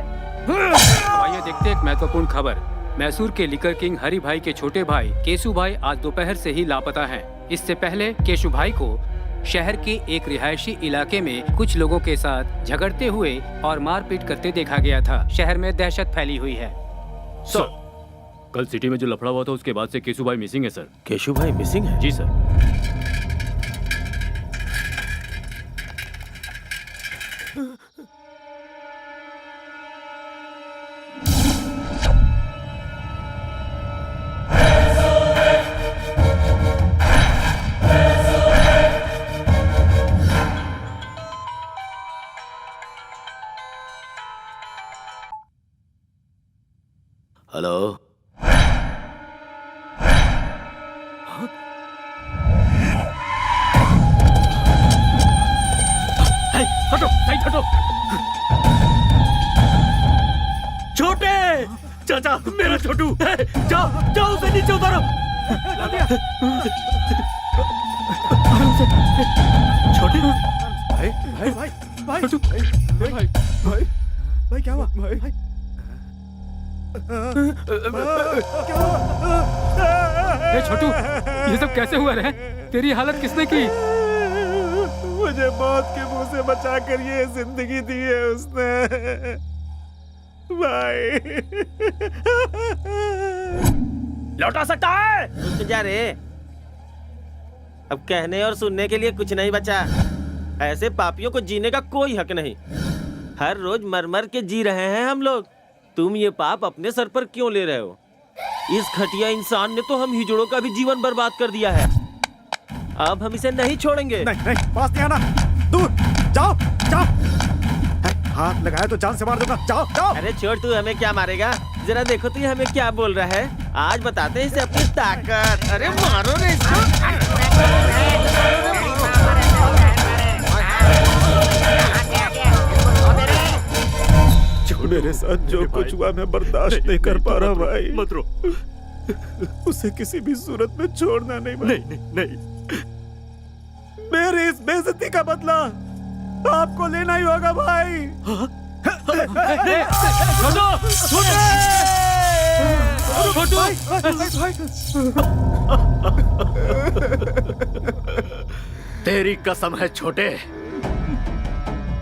आइए देखते एक महत्वपूर्ण खबर। मैसूर के लिकर किंग हरि भाई के छोटे भाई केशु भाई आज दोपहर से ही लापता हैं। इससे पहले केशु भाई को शहर के एक रिहायशी इलाके में कुछ लोगों के साथ झगड़ते हुए और मारपीट करते देखा गया था। शहर में दहशत फैली हुई है। सर, कल सिटी में जो लफड़ा हुआ था उसके बाद से केशु भाई मिसिंग है सर। केशु भाई मिसिंग है? जी सर। हेलो, हटो, साइड हटो। छोटे चाचा, मेरा छोटू, जाओ जाओ उसे नीचे उतारो। छोटे भाई भाई भाई भाई भाई भाई भाई भाई क्या हुआ भाई? ए छोटू, ये सब कैसे हुआ रे? तेरी हालत किसने की? मुझे मौत के मुंह से बचाकर ये जिंदगी दी है उसने भाई। लौटा सकता है? रुक जा रे, अब कहने और सुनने के लिए कुछ नहीं बचा। ऐसे पापियों को जीने का कोई हक नहीं। हर रोज मर मर के जी रहे हैं हम लोग। तुम ये पाप अपने सर पर क्यों ले रहे हो? इस घटिया इंसान ने तो हम हिजड़ों का भी जीवन बर्बाद कर दिया है। अब हम इसे नहीं छोड़ेंगे। नहीं नहीं, पास नहीं आना, दूर जाओ जाओ। हाथ लगाया तो जान से मार दूंगा, जाओ जाओ। अरे छोड़, तू हमें क्या मारेगा? जरा देखो तो ये हमें क्या बोल रहा है। आज बताते हैं इसे अपनी ताकत। अरे मारो रे इसको। मेरे साथ जो कुछ हुआ मैं बर्दाश्त नहीं कर पा रहा भाई। मत रो। उसे किसी भी सूरत में छोड़ना नहीं भाई। नहीं नहीं। मेरी इस बेइज्जती का बदला आपको लेना ही होगा भाई। तेरी कसम है छोटे,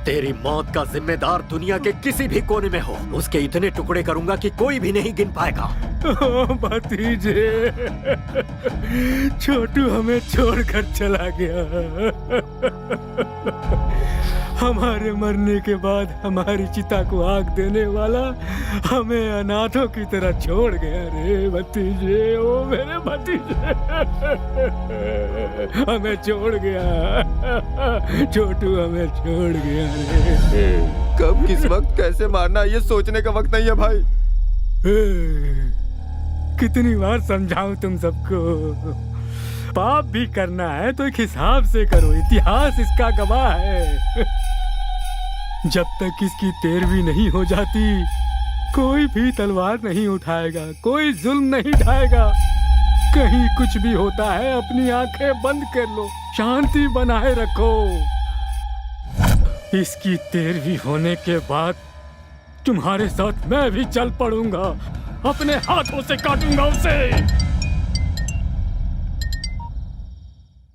तेरी मौत का जिम्मेदार दुनिया के किसी भी कोने में हो, उसके इतने टुकड़े करूंगा कि कोई भी नहीं गिन पाएगा। भतीजे, छोटू हमें छोड़कर चला गया। हमारे मरने के बाद हमारी चिता को आग देने वाला हमें अनाथों की तरह छोड़ गया रे भतीजे। ओ मेरे भतीजे, हमें छोड़ गया। छोटू हमें छोड़ गया रे। कब किस वक्त कैसे मारना ये सोचने का वक्त नहीं है भाई। कितनी बार समझाऊं तुम सबको? पाप भी करना है तो एक हिसाब से करो, इतिहास इसका गवाह है। जब तक इसकी तेरवी नहीं हो जाती कोई भी तलवार नहीं उठाएगा, कोई जुल्म नहीं ढाएगा। कहीं कुछ भी होता है अपनी आंखें बंद कर लो, शांति बनाए रखो। इसकी तेरवी होने के बाद तुम्हारे साथ मैं भी चल पड़ूंगा, अपने हाथों से काटूंगा उसे।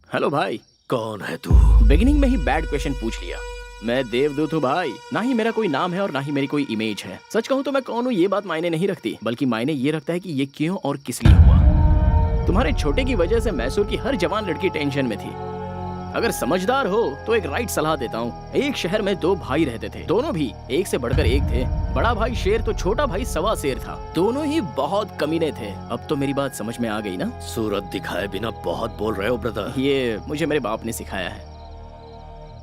हेलो भाई। कौन है तू? बिगिनिंग में ही बैड क्वेश्चन पूछ लिया। मैं देवदूत हूँ भाई। ना ही मेरा कोई नाम है और ना ही मेरी कोई इमेज है। सच कहूँ तो मैं कौन हूँ ये बात मायने नहीं रखती, बल्कि मायने ये रखता है कि ये क्यों और किस लिए हुआ। तुम्हारे छोटे की वजह से मैसूर की हर जवान लड़की टेंशन में थी। अगर समझदार हो तो एक राइट सलाह देता हूँ। एक शहर में 2 भाई रहते थे, दोनों भी एक से बढ़कर एक थे। बड़ा भाई शेर तो छोटा भाई सवा शेर था। दोनों ही बहुत कमीने थे। अब तो मेरी बात समझ में आ गई ना? सूरत दिखाए बिना बहुत बोल रहे हो ब्रदर। ये मुझे मेरे बाप ने सिखाया है।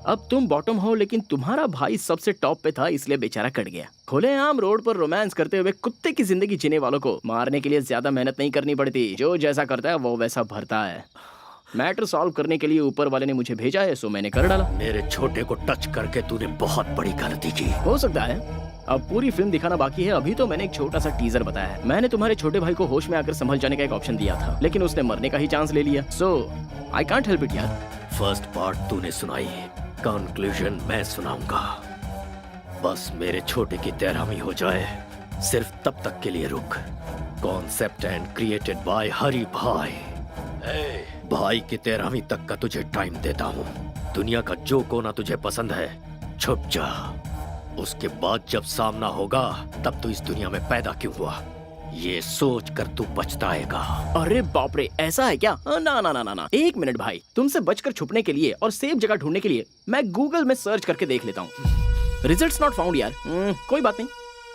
अब तुम बॉटम हो, लेकिन तुम्हारा भाई सबसे टॉप पे था, इसलिए बेचारा कट गया। खुलेआम रोड पर रोमांस करते हुए कुत्ते की जिंदगी जीने वालों को मारने के लिए ज्यादा मेहनत नहीं करनी पड़ती। जो जैसा करता है वो वैसा भरता है। मैटर सॉल्व करने के लिए ऊपर वाले ने मुझे भेजा है, सो मैंने कर डाला। मेरे छोटे को टच करके तूने बहुत बड़ी गलती की। हो सकता है। अब पूरी फिल्म दिखाना बाकी है। अभी तो मैंने एक छोटा सा टीजर बताया है। मैंने तुम्हारे छोटे भाई को होश में आकर संभल जाने का एक ऑप्शन दिया था, लेकिन उसने मरने का ही चांस ले लिया। सो आई कांट हेल्प इट यार। फर्स्ट पार्ट तूने सुनाई, कंक्लूजन मैं सुनाऊंगा। बस मेरे छोटे की तैरामी हो जाए, सिर्फ तब तक के लिए रुक। कॉन्सेप्ट एंड क्रिएटेड बाय हरी भाई। भाई की तैरामी तक का तुझे टाइम देता हूँ। दुनिया का जो कोना तुझे पसंद है छुप जा। उसके बाद जब सामना होगा तब तू इस दुनिया में पैदा क्यों हुआ ये सोच कर तू पछताएगा। अरे बाप रे, ऐसा है क्या? ना ना ना ना ना, 1 मिनट भाई। तुमसे बचकर छुपने के लिए और सेफ जगह ढूंढने के लिए मैं गूगल में सर्च करके देख लेता हूँ। रिजल्ट्स नॉट फाउंड यार। कोई बात नहीं,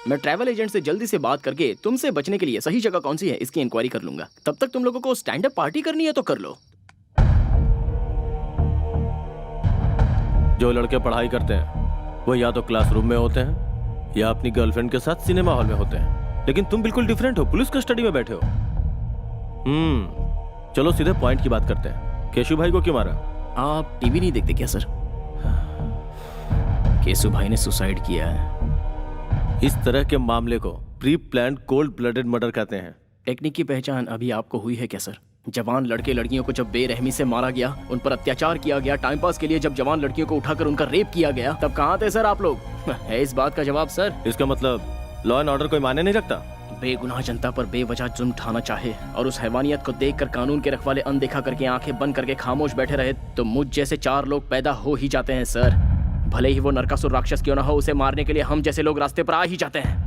मैं ट्रैवल एजेंट से जल्दी से बात करके तुमसे बचने के लिए सही जगह कौन सी है इसकी इंक्वायरी कर लूंगा। तब तक तुम लोगों को स्टैंड अप पार्टी करनी है तो कर लो। जो लड़के पढ़ाई करते हैं वो या तो क्लासरूम में होते हैं या अपनी गर्लफ्रेंड के साथ सिनेमा हॉल में होते हैं, लेकिन तुम बिल्कुल डिफरेंट हो, पुलिस कस्टडी में बैठे हो। चलो सीधे पॉइंट की बात करते हैं। केशु भाई को क्यों मारा? आप टीवी नहीं देखते क्या सर? केशु भाई ने सुसाइड किया है। इस तरह के मामले को pre planned cold blooded murder कहते हैं। टेक्निक की पहचान अभी आपको हुई है क्या सर? जवान लड़के लड़कियों को जब बेरहमी से मारा गया, उन पर अत्याचार किया गया, टाइम पास के लिए जब जवान लड़कियों को उठाकर उनका रेप किया गया, तब कहाँ थे सर आप लोग? है इस बात का जवाब सर? इसका मतलब लॉ एंड ऑर्डर कोई मायने नहीं रखता? बेगुनाह जनता पर बेवजह जुल्म ढाना चाहे और उस हैवानियत को देखकर कानून के रखवाले अनदेखा करके आंखें बंद करके खामोश बैठे रहे, तो मुझ जैसे 4 लोग पैदा हो ही जाते हैं सर। भले ही वो नरकासुर राक्षस क्यों ना हो, उसे मारने के लिए हम जैसे लोग रास्ते पर आ ही जाते हैं।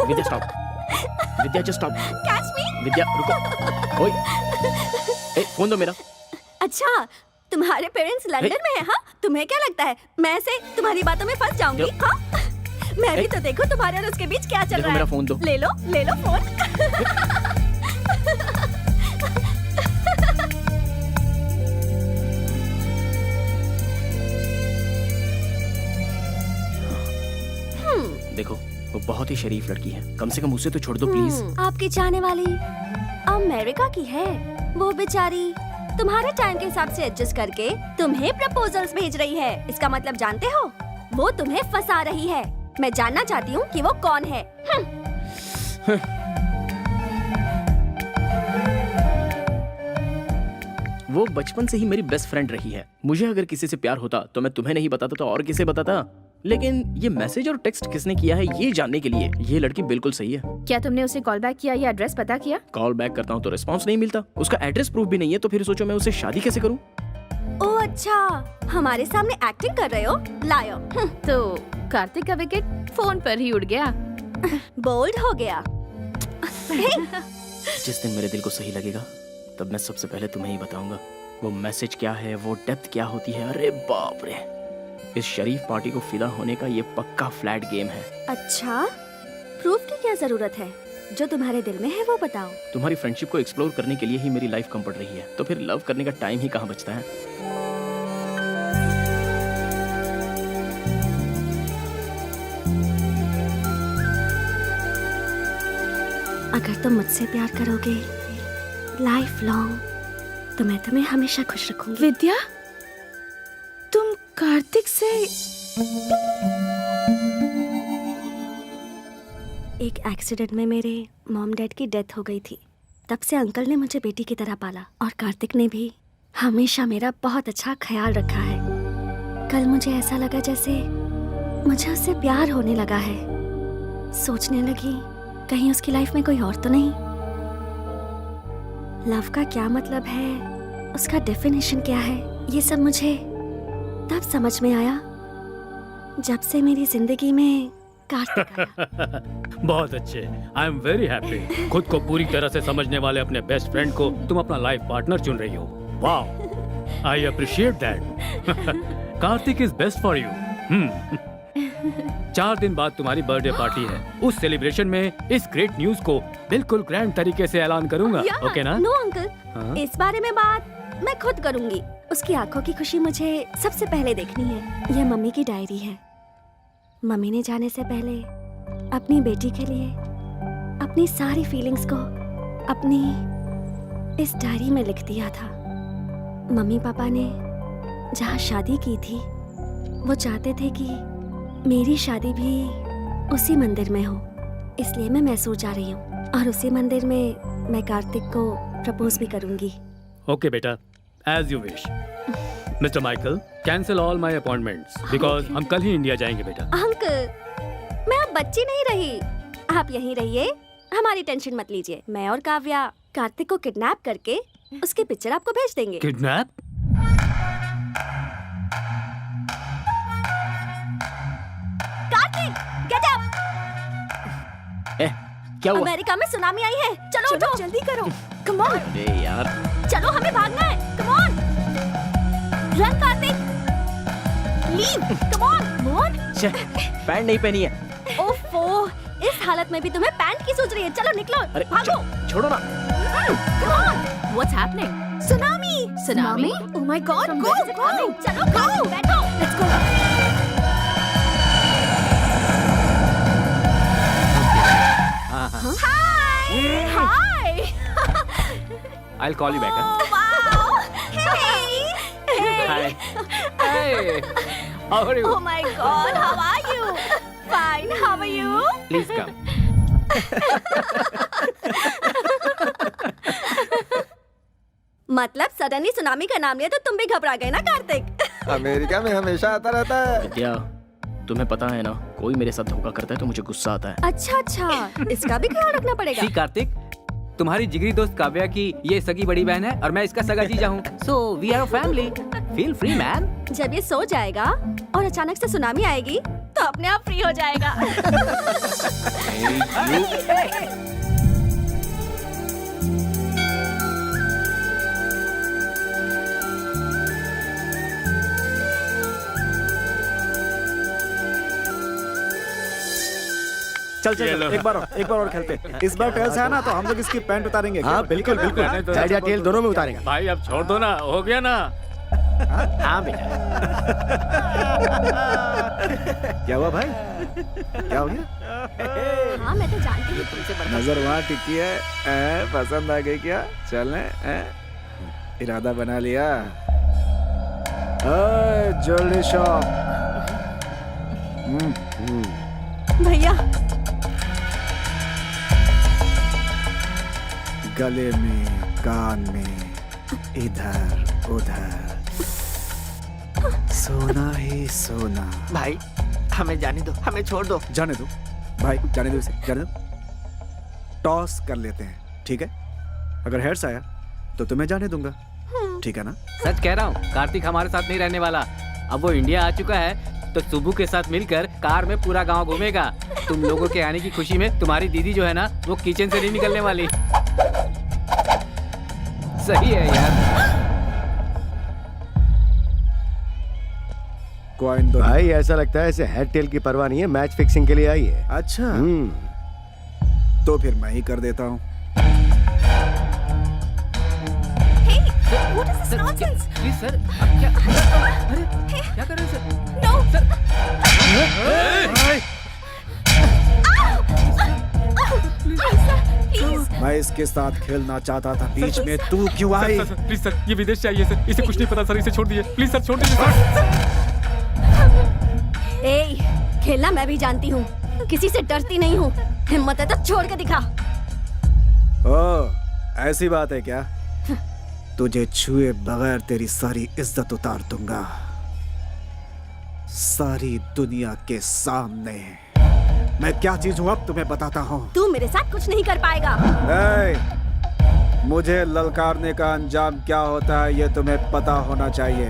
Vidya stop. Vidya just stop. Catch me. Vidya रुको। ओए, ए, फोन दो मेरा। अच्छा, तुम्हारे पेरेंट्स लंदन में हैं? हाँ, तुम्हें क्या लगता है मैं ऐसे तुम्हारी बातों में फंस जाऊंगी? हाँ, मैं भी तो देखो तुम्हारे और उसके बीच क्या चल रहा है। मेरा फोन दो। ले लो फोन। देखो, वो बहुत ही शरीफ लड़की है, कम से कम उसे तो छोड़ दो प्लीज। आपकी चाहने वाली अमेरिका की है। वो बेचारी तुम्हारे टाइम के हिसाब से एडजस्ट करके तुम्हें प्रपोजल्स भेज रही है। इसका मतलब जानते हो? वो तुम्हें फंसा रही है। मैं जानना चाहती हूँ कि वो कौन है। वो बचपन से ही मेरी बेस्ट फ्रेंड रही है। मुझे अगर किसी से प्यार होता तो मैं तुम्हें नहीं बताता तो और किसे बताता। लेकिन ये मैसेज और टेक्स्ट किसने किया है ये जानने के लिए ये लड़की बिल्कुल सही है। क्या तुमने उसे कॉल बैक किया या एड्रेस पता किया? कॉल बैक करता हूँ तो रिस्पांस नहीं मिलता, उसका एड्रेस प्रूफ भी नहीं है, तो फिर सोचो मैं उससे शादी कैसे करूँ? ओह अच्छा, हमारे सामने एक्टिंग कर रहे हो? लायो। तो कार्तिक का विकेट फोन पर ही उड़ गया। बोल्ड हो गया। जिस दिन मेरे दिल को सही लगेगा तब मैं सबसे पहले तुम्हें ही बताऊंगा वो मैसेज क्या है, वो डेप्थ क्या होती है। अरे बाप रे, इस शरीफ पार्टी को फिदा होने का ये पक्का फ्लैट गेम है। अच्छा, प्रूफ की क्या जरूरत है? जो तुम्हारे दिल में है वो बताओ। तुम्हारी फ्रेंडशिप को एक्सप्लोर करने के लिए ही मेरी लाइफ कम पड़ रही है, तो फिर लव करने का टाइम ही कहाँ बचता है? अगर तुम मुझसे प्यार करोगे लाइफ लॉन्ग, तो मैं तुम्हें हमेशा खुश रखूंगी। विद्या, तुम कार्तिक से एक एक्सीडेंट में मेरे मॉम डैड की डेथ हो गई थी। तब से अंकल ने मुझे बेटी की तरह पाला और कार्तिक ने भी हमेशा मेरा बहुत अच्छा ख्याल रखा है। कल मुझे ऐसा लगा जैसे मुझे उससे प्यार होने लगा है। सोचने लगी कहीं उसकी लाइफ में कोई और तो नहीं। लव का क्या मतलब है, उसका डेफिनेशन क्या है, ये सब मुझे तब समझ में आया जब से मेरी जिंदगी में कार्तिक आया। बहुत अच्छे। I am very happy. खुद को पूरी तरह से समझने वाले अपने बेस्ट फ्रेंड को तुम अपना लाइफ पार्टनर चुन रही हो। वाह, I appreciate that. Kartik is best for you. 4 दिन बाद तुम्हारी बर्थडे पार्टी है। उस सेलिब्रेशन में इस ग्रेट न्यूज को बिल्कुल ग्रैंड तरीके से ऐलान करूंगा। ओके ना? नो अंकल, इस बारे में बात मैं खुद करूंगी। उसकी आंखों की खुशी मुझे सबसे पहले देखनी है। यह मम्मी की डायरी है। मम्मी ने जाने से पहले अपनी बेटी के लिए अपनी सारी फीलिंग्स को अपनी इस डायरी में लिख दिया था। मम्मी पापा ने जहाँ शादी की थी वो चाहते थे कि मेरी शादी भी उसी मंदिर में हो, इसलिए मैं मैसूर जा रही हूँ और उसी मंदिर में मैं कार्तिक को प्रपोज भी करूंगी। ओके बेटा, as you wish. Mister Michael, cancel all my appointments because हम कल ही इंडिया जाएंगे बेटा। अंकल, मैं अब बच्ची नहीं रही। आप यहीं रहिए, हमारी टेंशन मत लीजिए। मैं और काव्या कार्तिक को किडनैप करके उसकी पिक्चर आपको भेज देंगे। किडनैप? Kartik, get up! क्या हुआ? अमेरिका में सुनामी आई है। चलो उठो, जल्दी करो। Come on. अरे यार, चलो, हमें भागना है। Come on, run Kartik, leave, come on, move. Pant नहीं पहनी है। ओफो, इस हालत में भी तुम्हें पैंट की सोच रही है। चलो निकलो, अरे भागो। छोड़ो ना। Come on! What's happening? Tsunami! Tsunami? Oh my God! Go! Go! चलो, go! बैठो. Let's go. Hi! Hi! I'll call you back. Oh wow! Hey! Hi. Hey, how are you? Oh my God! How are you? Fine. How are you? Please come. मतलब सडनली सुनामी का नाम लिया तो तुम भी घबरा गए ना कार्तिक? अमेरिका में हमेशा आता रहता है। विद्या, तुम्हें पता है ना, कोई मेरे साथ धोखा करता है तो मुझे गुस्सा आता है। अच्छा अच्छा, इसका भी ख्याल रखना पड़ेगा। सी कार्तिक, तुम्हारी जिगरी दोस्त काव्या की ये सगी बड़ी बहन है और मैं इसका सगा जीजा हूँ। So we are a family. Feel free man. जब ये सो जाएगा और अचानक से सुनामी आएगी तो अपने आप फ्री हो जाएगा। चल चल एक बार और खेलते हैं। इस बार टेल्स है ना तो हम लोग इसकी पैंट उतारेंगे। हाँ बिल्कुल बिल्कुल, हेड या टेल दोनों में उतारेंगे। भाई अब छोड़ दो ना, हो गया ना। हाँ बेटा। क्या हुआ भाई? क्या हो गया? हाँ मैं तो जानती हूँ तुमसे बड़ा। नजर वहाँ टिकी है। पसंद आ गई क्या? चलने? इरादा बना लिया? Jewellery shop. भैया गले में, कान में, इधर उधर सोना ही सोना। भाई हमें जाने दो, हमें छोड़ दो। जाने दो भाई, जाने दो इसे, जाने दो। टॉस कर लेते हैं, ठीक है? अगर हेड्स आया तो तुम्हें जाने दूंगा, ठीक है ना? सच कह रहा हूँ, कार्तिक हमारे साथ नहीं रहने वाला। अब वो इंडिया आ चुका है तो सुबू के साथ मिलकर कार में पूरा गांव घूमेगा। तुम लोगों के आने की खुशी में तुम्हारी दीदी जो है ना, वो किचन से नहीं निकलने वाली। सही है यार। कॉइन दो भाई ऐसा लगता है इसे हेड टेल की परवाह नहीं है, मैच फिक्सिंग के लिए आई है। अच्छा, तो फिर मैं ही कर देता हूँ। What is this nonsense? Please sir, क्या? अरे क्या कर रहे हैं सर? No! Sir, Please! मैं इसके साथ खेलना चाहता था, बीच में तू क्यों आई? प्लीज सर, ये विदेश चाहिए सर, इसे कुछ नहीं पता सर, इसे छोड़ दीजिए प्लीज सर, छोड़ दीजिए सर। ए, खेलना मैं भी जानती हूँ, किसी से डरती नहीं हूँ। हिम्मत है तो छोड़ के दिखा। ओ, ऐसी बात है क्या? तुझे छुए बगैर तेरी सारी इज्जत उतार दूंगा, सारी दुनिया के सामने। मैं क्या चीज हूँ अब तुम्हें बताता हूँ। तू मेरे साथ कुछ नहीं कर पाएगा। मुझे ललकारने का अंजाम क्या होता है ये तुम्हें पता होना चाहिए।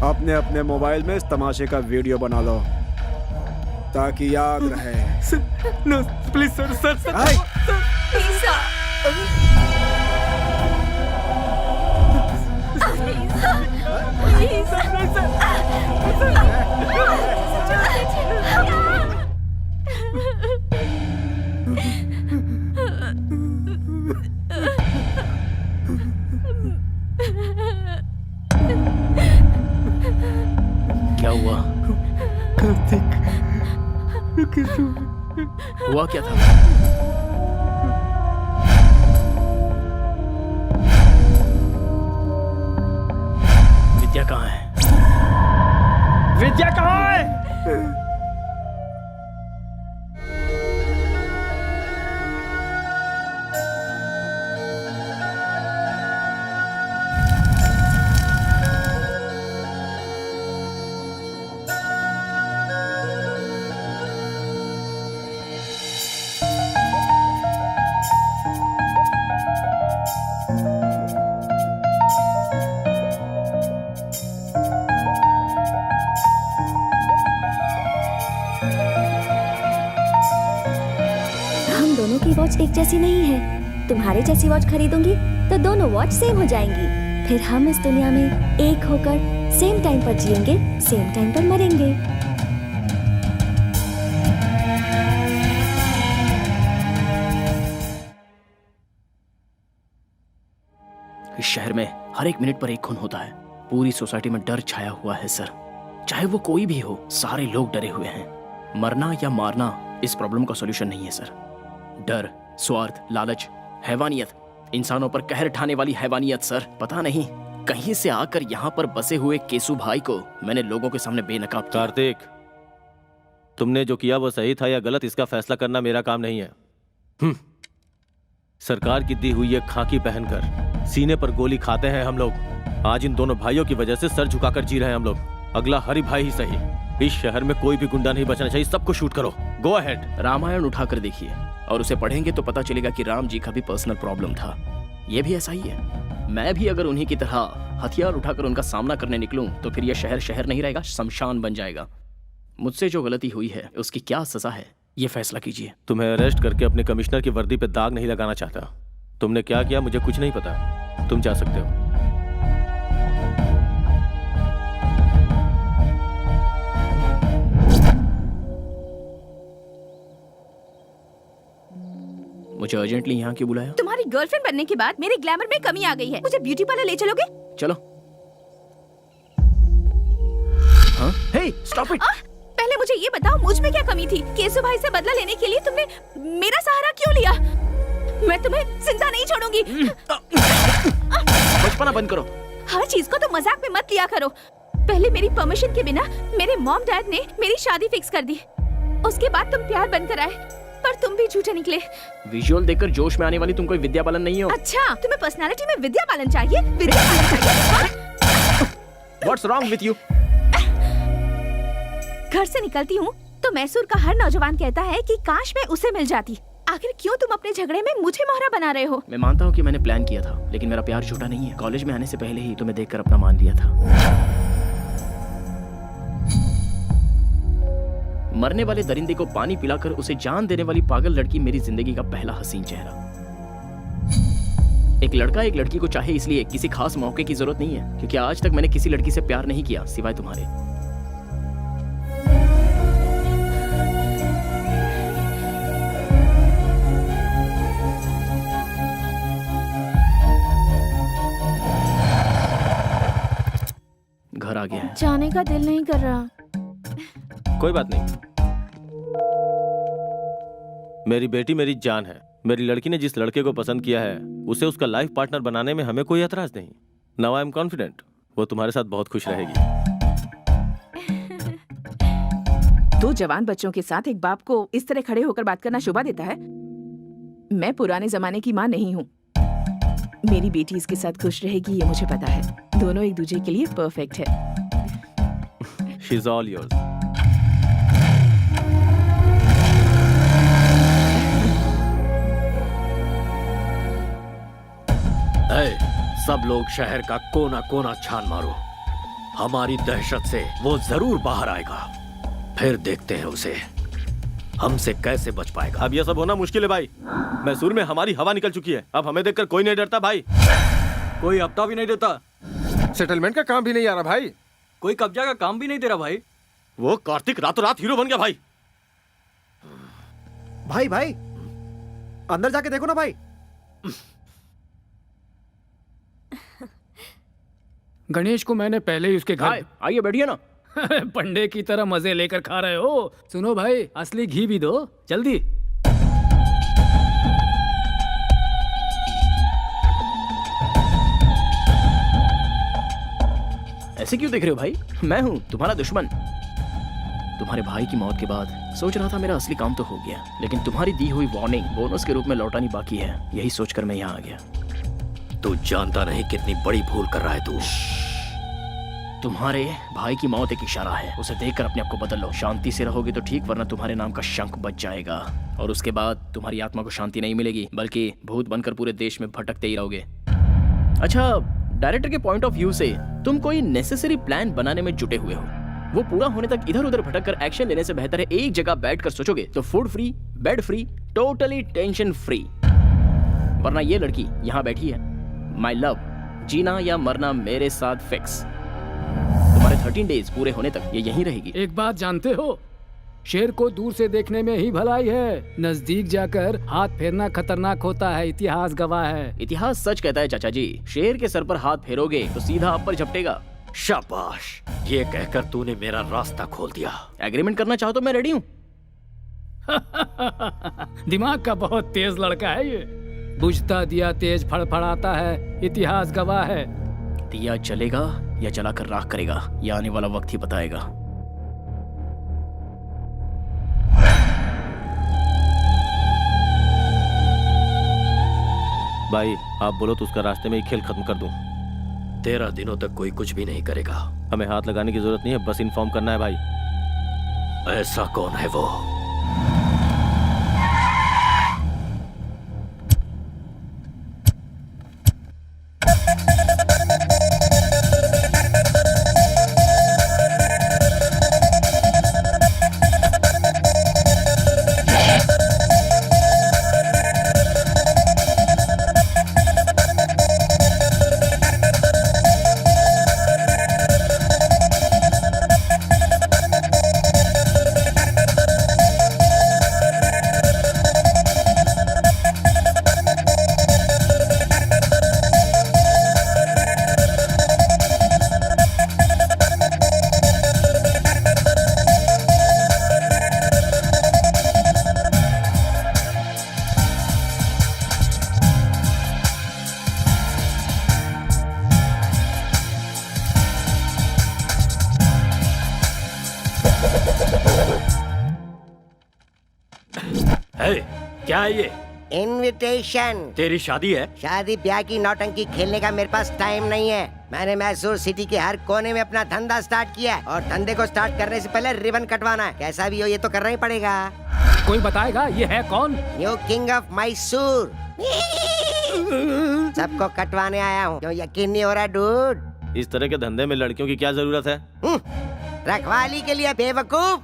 अपने अपने मोबाइल में इस तमाशे का वीडियो बना लो ताकि याद रहे। No please sir sir sir hi! क्या हुआ? कार्तिक हुआ क्या था? विद्या कहाँ है? विद्या कहाँ है? हम दोनों की वॉच एक जैसी नहीं है। तुम्हारे जैसी वॉच खरीदूंगी तो दोनों वॉच सेम हो जाएंगी। फिर हम इस दुनिया में एक होकर सेम टाइम पर जिएंगे, सेम टाइम पर मरेंगे। इस शहर में हर एक मिनट पर एक खून होता है। पूरी सोसाइटी में डर छाया हुआ है सर। चाहे वो कोई भी हो, सारे लोग डरे हुए हैं। मरना या मारना इस प्रॉब्लम का सॉल्यूशन नहीं है सर। डर, स्वार्थ, लालच, हैवानियत, इंसानों पर कहर ढाने वाली हैवानियत सर। पता नहीं कहीं से आकर यहाँ पर बसे हुए केसु भाई को मैंने लोगों के सामने बेनकाब किया। कार्तिक, तुमने जो किया वो सही था या गलत, इसका फैसला करना मेरा काम नहीं है। सरकार की दी हुई ये खाकी पहनकर सीने पर गोली खाते हैं हम लोग। आज इन दोनों भाइयों की वजह से सर झुकाकर जी रहे हैं हम लोग। अगला हरि भाई ही सही। इस शहर में कोई भी गुंडा नहीं बचना चाहिए। सबको शूट करो। Go ahead. रामायण उठाकर देखिए और उसे पढ़ेंगे तो पता चलेगा कि राम जी का भी पर्सनल प्रॉब्लम था। ये भी ऐसा ही है। मैं भी अगर उन्हीं की तरह हथियार उठाकर उनका सामना करने निकलूं तो फिर यह शहर शहर नहीं रहेगा, शमशान बन जाएगा। मुझसे जो गलती हुई है उसकी क्या सजा है, ये फैसला कीजिए। तुम्हें अरेस्ट करके अपने कमिश्नर की वर्दी पे दाग नहीं लगाना चाहता। तुमने क्या किया मुझे कुछ नहीं पता। तुम जा सकते हो। मुझे अर्जेंटली यहाँ क्यों बुलाया? तुम्हारी गर्लफ्रेंड बनने के बाद मेरे ग्लैमर में कमी आ गई है। मुझे ब्यूटी पार्लर ले चलोगे? चलो। हाँ? हे, स्टॉप इट। पहले मुझे ये बताओ, मुझ में क्या कमी थी? केसु भाई से बदला लेने के लिए तुमने मेरा सहारा क्यों लिया? मैं तुम्हें जिंदा नहीं छोड़ूंगी। बचपना बंद करो। हर चीज को तो मजाक में मत लिया करो। पहले मेरी परमिशन के बिना मेरे मॉम डैड ने मेरी शादी फिक्स कर दी। उसके बाद तुम प्यार बनकर आए, पर तुम भी झूठे निकले। विजुअल देखकर जोश में आने वाली तुम कोई विद्या बालन नहीं हो। अच्छा, तुम्हें पर्सनालिटी में विद्या बालन चाहिए? विद्या बालन चाहिए? What's wrong with you? घर से निकलती हूँ तो मैसूर का हर नौजवान कहता है कि काश मैं उसे मिल जाती। आखिर क्यों तुम अपने झगड़े में मुझे मोहरा बना रहे हो? मैं मानता हूँ कि मैंने प्लान किया था, लेकिन मेरा प्यार झूठा नहीं है। कॉलेज में आने से पहले ही तुम्हें देखकर अपना मान लिया था। मरने वाले दरिंदे को पानी पिलाकर उसे जान देने वाली पागल लड़की मेरी जिंदगी का पहला हसीन चेहरा। एक लड़का एक लड़की को चाहे इसलिए किसी खास मौके की जरूरत नहीं है, क्योंकि आज तक मैंने किसी लड़की से प्यार नहीं किया सिवाय तुम्हारे। घर आ गया है। जाने का दिल नहीं कर रहा। कोई बात नहीं। मेरी बेटी मेरी जान है। मेरी लड़की ने जिस लड़के को पसंद किया है उसे उसका लाइफ पार्टनर बनाने में हमें कोई एतराज नहीं। नाउ आई एम कॉन्फिडेंट वो तुम्हारे साथ बहुत खुश रहेगी। दो जवान बच्चों के साथ एक बाप को इस तरह खड़े होकर बात करना शोभा देता है? मैं पुराने जमाने की माँ नहीं हूँ। मेरी बेटी इसके साथ खुश रहेगी ये मुझे पता है। दोनों एक दूसरे के लिए परफेक्ट है। She is all yours. सब लोग शहर का कोना कोना छान मारो। हमारी दहशत से वो जरूर बाहर आएगा। फिर देखते हैं उसे हमसे कैसे बच पाएगा। अब यह सब होना मुश्किल है भाई। मैसूर में हमारी हवा निकल चुकी है। अब हमें देखकर कोई नहीं डरता भाई। कोई हफ्ता भी नहीं देता। सेटलमेंट का काम भी नहीं आ रहा भाई। कोई कब्जा का काम भी नहीं दे रहा भाई। वो कार्तिक रातों रात हीरो बन गया भाई। भाई भाई अंदर जाके देखो ना भाई। गणेश को मैंने पहले ही उसके घर आइए बैठिए ना। पंडे की तरह मजे लेकर खा रहे हो। सुनो भाई, असली घी भी दो जल्दी। ऐसे क्यों देख रहे हो भाई? मैं हूं तुम्हारा दुश्मन। तुम्हारे भाई की मौत के बाद सोच रहा था मेरा असली काम तो हो गया, लेकिन तुम्हारी दी हुई वार्निंग बोनस के रूप में लौटानी बाकी है। यही सोचकर मैं यहाँ आ गया। तू जानता नहीं कितनी बड़ी भूल कर रहा है तू। तुम्हारे भाई की मौत एक इशारा है, उसे देखकर अपने आप को बदल लो। शांति से रहोगे तो ठीक, वरना तुम्हारे नाम का शंख बच जाएगा और उसके बाद तुम्हारी आत्मा को शांति नहीं मिलेगी, बल्कि भूत बनकर पूरे देश में भटकते ही रहोगे। अच्छा, डायरेक्टर के पॉइंट ऑफ व्यू से तुम कोई नेसेसरी प्लान बनाने में जुटे हुए हो। वो पूरा होने तक इधर उधर भटककर एक्शन लेने से बेहतर है एक जगह बैठकर सोचोगे तो food free, bed free, totally tension free. वरना ये लड़की यहाँ बैठी है, माय लव, जीना या मरना मेरे साथ फिक्स। तुम्हारे 13 डेज पूरे होने तक ये यहीं रहेगी। एक बात जानते हो, शेर को दूर से देखने में ही भलाई है, नजदीक जाकर हाथ फेरना खतरनाक होता है। इतिहास गवाह है। इतिहास सच कहता है चाचा जी। शेर के सर पर हाथ फेरोगे तो सीधा आप पर झपटेगा। शाबाश, ये कहकर तूने मेरा रास्ता खोल दिया। एग्रीमेंट करना चाहो तो मैं रेडी हूँ। दिमाग का बहुत तेज लड़का है ये। बुझता दिया तेज फड़फड़ाता है, इतिहास गवाह है। दिया जलेगा या जलाकर राख करेगा, ये आने वाला वक्त ही बताएगा। भाई आप बोलो तो उसका रास्ते में ही खेल खत्म कर दूं। 13 दिनों तक कोई कुछ भी नहीं करेगा। हमें हाथ लगाने की जरूरत नहीं है, बस इन्फॉर्म करना है भाई। ऐसा कौन है वो? क्या है ये? इनविटेशन। तेरी शादी है? शादी ब्याह की नौटंकी खेलने का मेरे पास टाइम नहीं है। मैंने मैसूर सिटी के हर कोने में अपना धंधा स्टार्ट किया है और धंधे को स्टार्ट करने से पहले रिबन कटवाना है। कैसा भी हो ये तो करना ही पड़ेगा। कोई बताएगा ये है कौन? New king of Mysore. सबको कटवाने आया हूँ। क्यों यकीन नहीं हो रहा डूड? इस तरह के धंधे में लड़कियों की क्या जरूरत है? रखवाली के लिए बेवकूफ।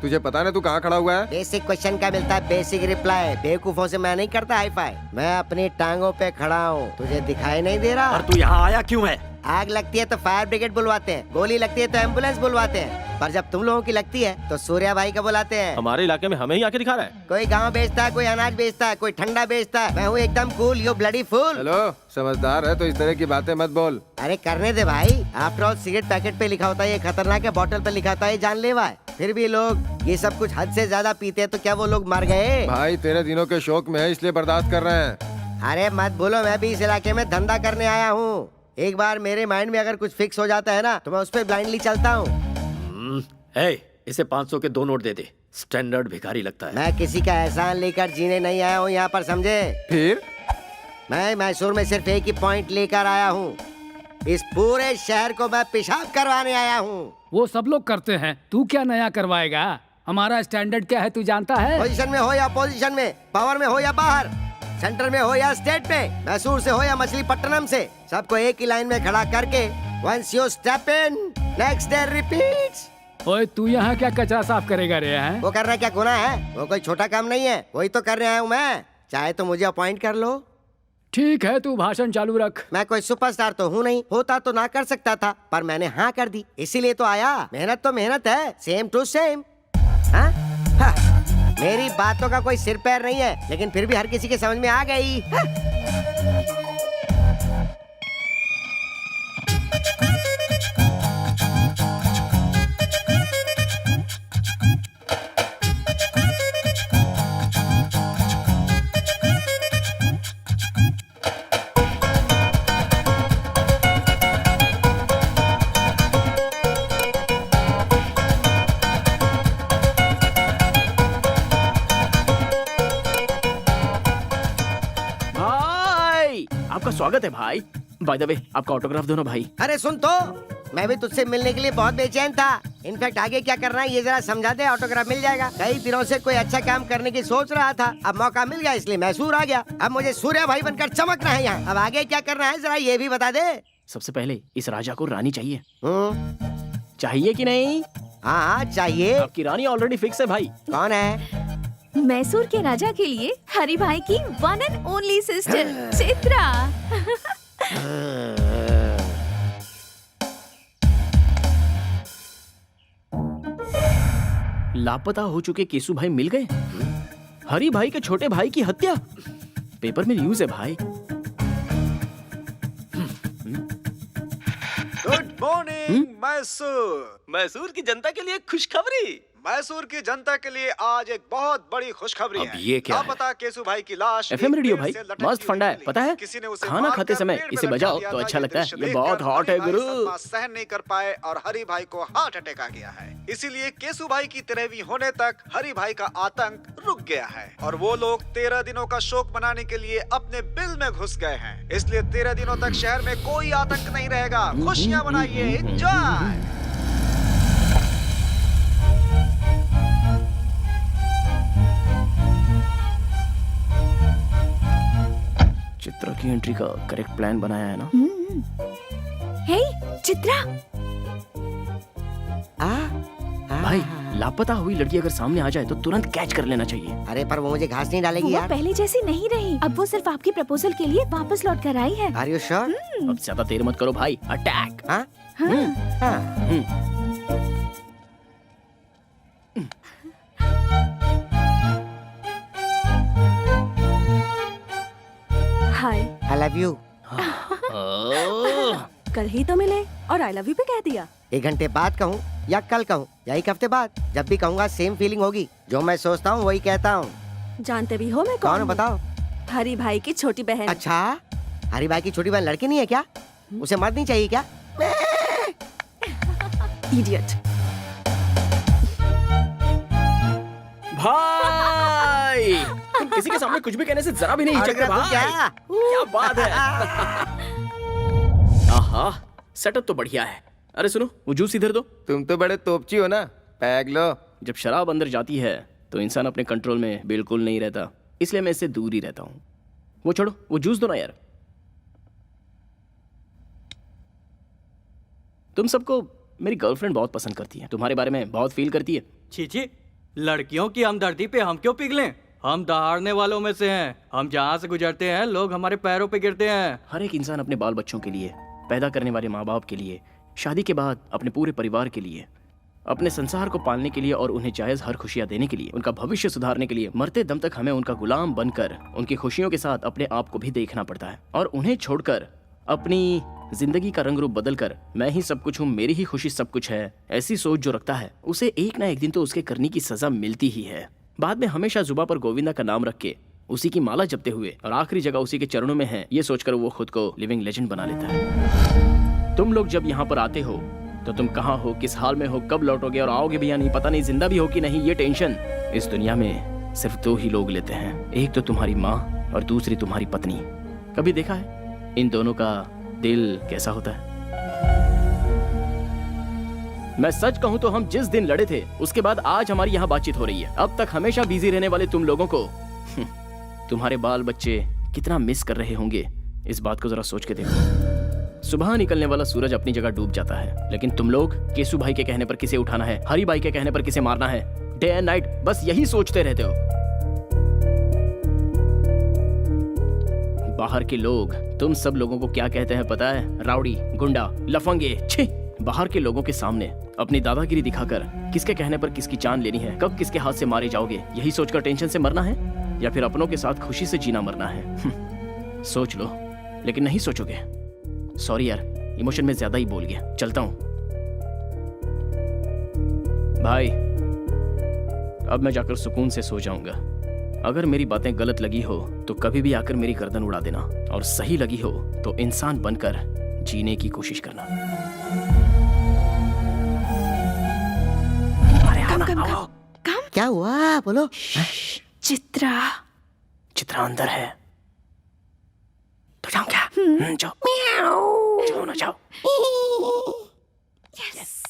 तुझे पता ना तू कहाँ खड़ा हुआ है? बेसिक क्वेश्चन का मिलता है बेसिक रिप्लाई। बेवकूफों से मैं नहीं करता हाई फाई। मैं अपनी टांगों पे खड़ा हूँ, तुझे दिखाई नहीं दे रहा? और तू यहाँ आया क्यों है? आग लगती है तो फायर ब्रिगेड बुलवाते हैं, गोली लगती है तो एम्बुलेंस बुलवाते हैं, पर जब तुम लोगों की लगती है तो सूर्या भाई को बुलाते हैं। हमारे इलाके में हमें ही आके दिखा रहा है। कोई गाँव बेचता है, कोई अनाज बेचता है, कोई ठंडा बेचता है। मैं हूँ एकदम cool, you bloody fool. Hello, समझदार है तो इस तरह की बातें मत बोल। अरे करने दे भाई। आफ्टर ऑल सिगरेट पैकेट पे लिखा होता है ये खतरनाक है, बॉटल पे लिखा होता है ये जानलेवा है। फिर भी लोग ये सब कुछ हद से ज्यादा पीते हैं, तो क्या वो लोग मर गए? भाई तेरे दिनों के शौक में है इसलिए बर्दाश्त कर रहे हैं। अरे मत भूलो, मैं भी इस इलाके में धंधा करने आया हूँ। एक बार मेरे माइंड में अगर कुछ फिक्स हो जाता है ना तो मैं उस पर ब्लाइंडली चलता हूँ। इसे 500 के 2 नोट दे दे। स्टैंडर्ड भिखारी लगता है। मैं किसी का एहसान लेकर जीने नहीं आया हूँ यहाँ पर, समझे? फिर मैं मैसूर में सिर्फ एक ही पॉइंट लेकर आया हूँ। इस पूरे शहर को मैं पेशाब करवाने आया हूँ। वो सब लोग करते हैं, तू क्या नया करवाएगा? हमारा स्टैंडर्ड क्या है तू जानता है? पोजीशन में हो या पोजीशन में, पावर में हो या बाहर, सेंटर में हो या स्टेट में, मैसूर से हो या मछलीपट्टनम से, सबको एक ही लाइन में खड़ा करके once you step in next day repeats. ओए तू यहाँ क्या कचरा साफ करेगा रे हैं? वो करना क्या गुनाह है? वो कोई छोटा काम नहीं है, वही तो कर रहा हूँ मैं। चाहे तो मुझे अपॉइंट कर लो। ठीक है, तू भाषण चालू रख। मैं कोई सुपरस्टार तो हूँ नहीं, होता तो ना कर सकता था, पर मैंने हाँ कर दी, इसीलिए तो आया। मेहनत तो मेहनत है, सेम टू सेम। हाँ? हाँ। मेरी बातों का कोई सिर पैर नहीं है, लेकिन फिर भी हर किसी के समझ में आ गई। हाँ? आपका स्वागत है भाई। बाय द वे, आपका ऑटोग्राफ दो ना भाई। अरे सुन तो, मैं भी तुझसे मिलने के लिए बहुत बेचैन था। इनफैक्ट आगे क्या करना है ये जरा समझा दे, ऑटोग्राफ मिल जाएगा। कई दिनों से कोई अच्छा काम करने की सोच रहा था, अब मौका मिल गया इसलिए मैसूर आ गया। अब मुझे सूर्य भाई बनकर चमकना है यहाँ। अब आगे क्या करना है जरा ये भी बता दे। सबसे पहले इस राजा को रानी चाहिए। चाहिए कि नहीं? हाँ चाहिए। आपकी रानी ऑलरेडी फिक्स है भाई। कौन है? मैसूर के राजा के लिए हरि भाई की one and only sister Chitra. लापता हो चुके केसु भाई मिल गए। हरि भाई के छोटे भाई की हत्या, पेपर में न्यूज है भाई। Good morning Mysore. मैसूर की जनता के लिए खुशखबरी। मैसूर की जनता के लिए आज एक बहुत बड़ी खुशखबरी है। ये क्या है? लापता केसु भाई की लाश एफएम रेडियो एक भाई पेड़ से लटकती मस्त फंडा है, हुई पता है? किसी ने उसे खाना मारकर खाते समय पेड़ पे इसे लटका बजाओ दिया तो था। अच्छा ये लगता है। दृश्य ये देखकर बहुत हॉट है हरि भाई गुरु। सदमा सहन नहीं कर पाए और हरि भाई को हार्ट अटैक आ गया है। इसीलिए केसु भाई की 13वीं होने तक हरि भाई का आतंक रुक गया है और वो लोग 13 दिनों का शोक मनाने के लिए अपने बिल में घुस गए हैं। इसलिए 13 दिनों तक शहर में कोई आतंक नहीं रहेगा। खुशियां मनाइए, एंजॉय। चित्रा की एंट्री का करेक्ट प्लान बनाया है ना? हे चित्रा। भाई लापता हुई लड़की अगर सामने आ जाए तो तुरंत कैच कर लेना चाहिए। अरे पर वो मुझे घास नहीं डालेगी वो यार। पहले जैसी नहीं रही, अब वो सिर्फ आपकी प्रपोजल के लिए वापस लौट कर आई है। Are you sure? अब ज्यादा देर मत करो भाई, अटैक। हाँ? हाय। I love you. कल ही तो मिले और आई लव यू भी कह दिया। 1 घंटे बाद कहूँ या कल कहूँ या 1 हफ्ते बाद, जब भी कहूँगा सेम फीलिंग होगी। जो मैं सोचता हूँ वही कहता हूँ। जानते भी हो मैं कौन? बताओ। हरि भाई की छोटी बहन। अच्छा, हरि भाई की छोटी बहन लड़की नहीं है क्या? उसे मर्द नहीं चाहिए क्या? इडियट। भाई तुम किसी के सामने कुछ भी कहने से जरा भी नहीं हिचकते भाई। क्या बात है। आहा, सेटअप तो बढ़िया है। अरे सुनो, वो जूस इधर दो। तुम तो बड़े तोपची हो ना, पैग लो। जब शराब अंदर जाती है तो इंसान अपने कंट्रोल में बिल्कुल नहीं रहता, इसलिए मैं इससे दूर ही रहता हूँ। वो छोड़ो, वो जूस दो ना यार। तुम सबको मेरी गर्लफ्रेंड बहुत पसंद करती है, तुम्हारे बारे में बहुत फील करती है। छीछी, लड़कियों की हमदर्दी पे हम क्यों पिघलें? हम दहाड़ने वालों में से हैं। हम जहाँ से गुजरते हैं लोग हमारे पैरों पे गिरते हैं। हर एक इंसान अपने बाल बच्चों के लिए, पैदा करने वाले माँ बाप के लिए, शादी के बाद अपने पूरे परिवार के लिए, अपने संसार को पालने के लिए और उन्हें जायज हर खुशियाँ देने के लिए, उनका भविष्य सुधारने के लिए मरते दम तक हमें उनका गुलाम बनकर उनकी खुशियों के साथ अपने आप को भी देखना पड़ता है। और उन्हें छोड़कर अपनी जिंदगी का रंग रूप बदलकर मैं ही सब कुछ हूँ, मेरी ही खुशी सब कुछ है, ऐसी सोच जो रखता है उसे एक ना एक दिन तो उसके करने की सजा मिलती ही है। बाद में हमेशा जुबा पर गोविंदा का नाम रख के उसी की माला जपते हुए और आखिरी जगह उसी के चरणों में है, ये सोचकर वो खुद को लिविंग लेजेंड बना लेता है। तुम लोग जब यहाँ पर आते हो तो तुम कहाँ हो, किस हाल में हो, कब लौटोगे और आओगे भी या नहीं, पता नहीं, जिंदा भी हो कि नहीं, ये टेंशन इस दुनिया में सिर्फ 2 ही लोग लेते हैं। एक तो तुम्हारी माँ और दूसरी तुम्हारी पत्नी। कभी देखा है इन दोनों का दिल कैसा होता है? मैं सच कहूं तो हम जिस दिन लड़े थे उसके बाद आज हमारी यहाँ बातचीत हो रही है। अब तक हमेशा बिजी रहने वाले तुम लोगों को तुम्हारे बाल बच्चे कितना मिस कर रहे होंगे, इस बात को जरा सोच के देखो। सुबह निकलने वाला सूरज अपनी जगह डूब जाता है, लेकिन तुम लोग केसु भाई के कहने पर किसे उठाना है, हरी भाई के कहने पर किसे मारना है, डे एंड नाइट बस यही सोचते रहते हो। बाहर के लोग तुम सब लोगों को क्या कहते हैं पता है? राउडी, गुंडा, लफंगे। छी! बाहर के लोगों के सामने अपनी दादागिरी दिखाकर किसके कहने पर किसकी जान लेनी है, कब किसके हाथ से मारे जाओगे, यही सोचकर टेंशन से मरना है या फिर अपनों के साथ खुशी से जीना मरना है? सोच लो, लेकिन नहीं सोचोगे। सॉरी यार, इमोशन में ज्यादा ही बोल गया, चलता हूं। भाई अब मैं जाकर सुकून से सो जाऊंगा। अगर मेरी बातें गलत लगी हो तो कभी भी आकर मेरी गर्दन उड़ा देना, और सही लगी हो तो इंसान बनकर जीने की कोशिश करना। अरे आओ ना, आओ। क्या हुआ बोलो? चित्रा अंदर है तो जाऊं क्या? जाओ जाओ ना, जाओ। यस।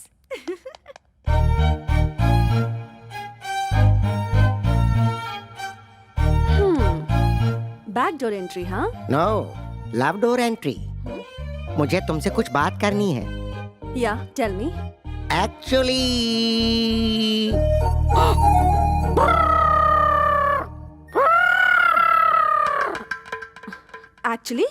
Back door entry? हाँ, नो, लव डोर एंट्री। मुझे तुमसे कुछ बात करनी है। Yeah tell me. Actually actually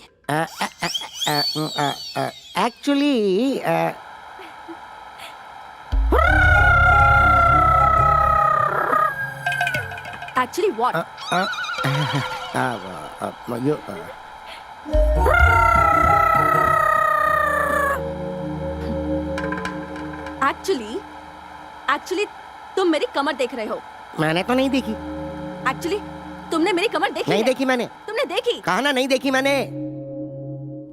actually what? Actually तुम मेरी कमर देख रहे हो। मैंने तो नहीं देखी। एक्चुअली तुमने मेरी कमर देखी नहीं है? देखी मैंने। तुमने देखी? कहा ना नहीं देखी मैंने।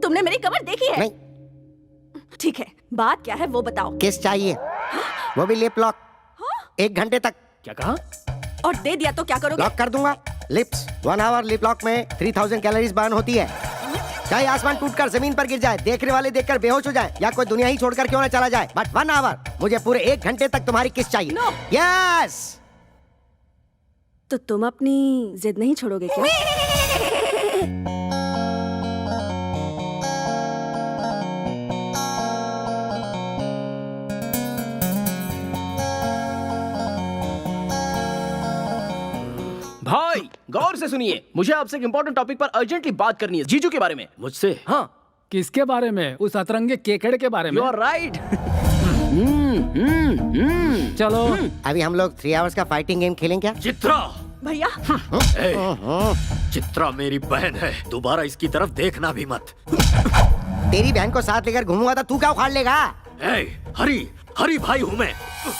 तुमने मेरी कमर देखी है? नहीं। ठीक है, बात क्या है वो बताओ। किस चाहिए? वो भी लिप लॉक। 1 घंटे तक। क्या कहा? और दे दिया तो क्या करोगे? लॉक कर दूंगा। लिप्स 1 आवर लिप लॉक में 3000 कैलोरीज बर्न होती है। चाहे आसमान टूटकर जमीन पर गिर जाए, देखने वाले देखकर बेहोश हो जाए, या कोई दुनिया ही छोड़कर क्यों ना चला जाए, बट 1 आवर, मुझे पूरे 1 घंटे तक तुम्हारी किस चाहिए। No. यस। तो तुम अपनी जिद नहीं छोड़ोगे क्या? भाई गौर से सुनिए, मुझे आपसे एक इंपॉर्टेंट टॉपिक पर अर्जेंटली बात करनी है, जीजू के बारे में। मुझसे? हाँ। किसके बारे में? उस अतरंगे केकड़े के बारे में? You are right. चलो अभी हम लोग 3 आवर्स का फाइटिंग गेम खेलें क्या? चित्रा! भैया चित्रा मेरी बहन है, दोबारा इसकी तरफ देखना भी मत। तेरी बहन को साथ लेकर घूमूंगा तो तू क्या उखाड़ लेगा? हरी भाई हूँ मैं।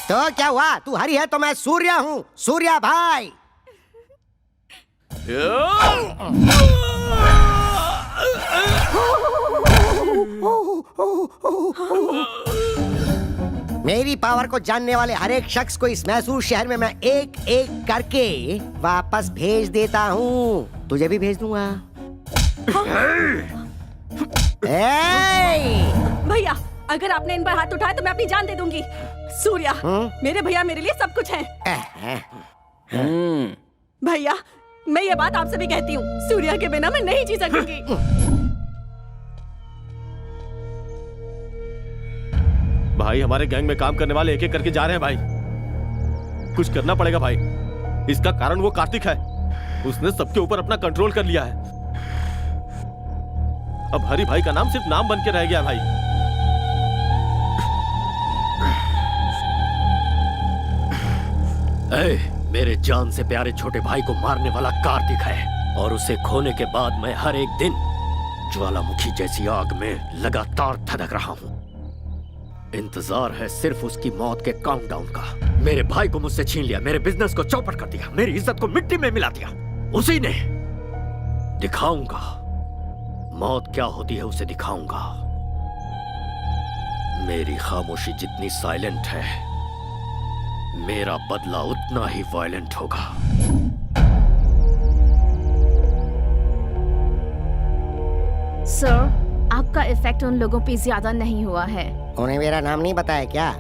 तो क्या हुआ? तू हरी है तो मैं सूर्या हूँ, सूर्या भाई। मेरी पावर को जानने वाले हर एक शख्स को इस मैसूर शहर में मैं एक एक करके वापस भेज देता हूँ। तुझे भी भेज दूंगा। भैया, अगर आपने इन पर हाथ उठाया तो मैं अपनी जान दे दूंगी। सूर्या, मेरे भैया मेरे लिए सब कुछ है। भैया, मैं ये बात आपसे भी कहती हूँ, सूर्या के बिना मैं नहीं जी सकूंगी। भाई हमारे गैंग में काम करने वाले एक एक करके जा रहे हैं भाई। कुछ करना पड़ेगा भाई। इसका कारण वो कार्तिक है, उसने सबके ऊपर अपना कंट्रोल कर लिया है। अब हरी भाई का नाम सिर्फ नाम बन के रह गया भाई। मेरे जान से प्यारे छोटे भाई को मारने वाला कार्तिक है, और उसे खोने के बाद मैं हर एक दिन ज्वालामुखी जैसी आग में लगातार धधक रहा हूँ। इंतजार है सिर्फ उसकी मौत के काउंटडाउन का। मेरे भाई को मुझसे छीन लिया, मेरे बिजनेस को चौपट कर दिया, मेरी इज्जत को मिट्टी में मिला दिया। उसी ने। दिखाऊंगा मौत क्या होती है, उसे दिखाऊंगा। मेरी खामोशी जितनी साइलेंट है, मेरा बदला उतना ही वायलेंट होगा। सर, आपका इफेक्ट उन लोगों पे ज्यादा नहीं हुआ है। उन्हें मेरा नाम नहीं बताया क्या?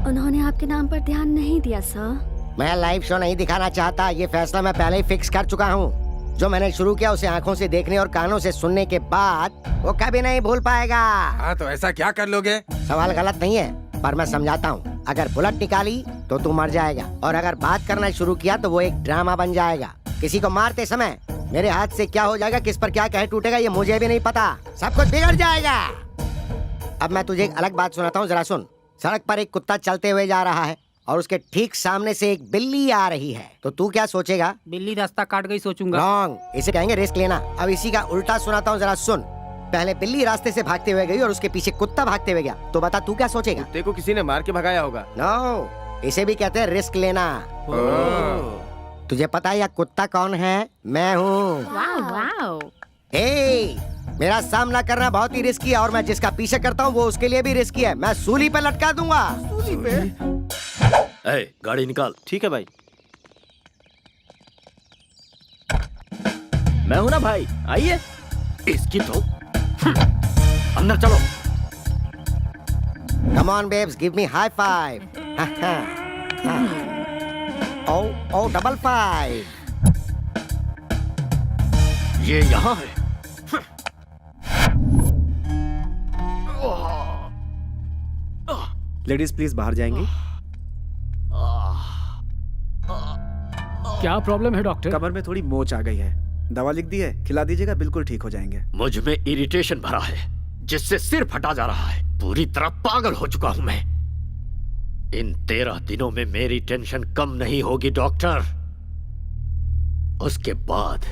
उन्होंने आपके नाम पर ध्यान नहीं दिया सर। मैं लाइव शो नहीं दिखाना चाहता, ये फैसला मैं पहले ही फिक्स कर चुका हूँ। जो मैंने शुरू किया उसे आंखों से देखने और कानों से सुनने के बाद वो कभी नहीं भूल पाएगा। हाँ तो ऐसा क्या कर लोगे? सवाल गलत नहीं है, पर मैं समझाता हूँ। अगर बुलेट निकाली तो तू मर जाएगा, और अगर बात करना शुरू किया तो वो एक ड्रामा बन जाएगा। किसी को मारते समय मेरे हाथ से क्या हो जाएगा, किस पर क्या कह टूटेगा, ये मुझे भी नहीं पता। सब कुछ बिगड़ जाएगा। अब मैं तुझे एक अलग बात सुनाता हूँ, जरा सुन। सड़क पर एक कुत्ता चलते हुए जा रहा है और उसके ठीक सामने से एक बिल्ली आ रही है, तो तू क्या सोचेगा? बिल्ली रास्ता काट गई सोचूंगा। रॉन्ग, इसे कहेंगे रिस्क लेना। अब इसी का उल्टा सुनाता हूँ, जरा सुन। पहले बिल्ली रास्ते से भागते हुए गई और उसके पीछे कुत्ता भागते हुए गया, तो बता तू क्या सोचेगा? कुत्ते को किसी ने मार के भगाया होगा। नो, इसे भी कहते हैं रिस्क लेना। तुझे पता है यह कुत्ता कौन है? मैं हूँ। मेरा सामना करना बहुत ही रिस्की है, और मैं जिसका पीछे करता हूँ वो उसके लिए भी रिस्की है। मैं सूली पे लटका दूंगा। सूली पे? गाड़ी निकाल। ठीक है भाई। मैं हूं ना भाई, आइए। इसकी तो अंदर चलो। Come on babes, give me high five. Oh, double five. ये यहाँ है। लेडीज प्लीज बाहर जाएंगी। क्या प्रॉब्लम है डॉक्टर? कमर में थोड़ी मोच आ गई है, दवा लिख दी है, खिला दीजिएगा, बिल्कुल ठीक हो जाएंगे। मुझ में इरिटेशन भरा है, जिससे सिर फटा जा रहा है। पूरी तरह पागल हो चुका हूं मैं। इन 13 दिनों में मेरी टेंशन कम नहीं होगी डॉक्टर। उसके बाद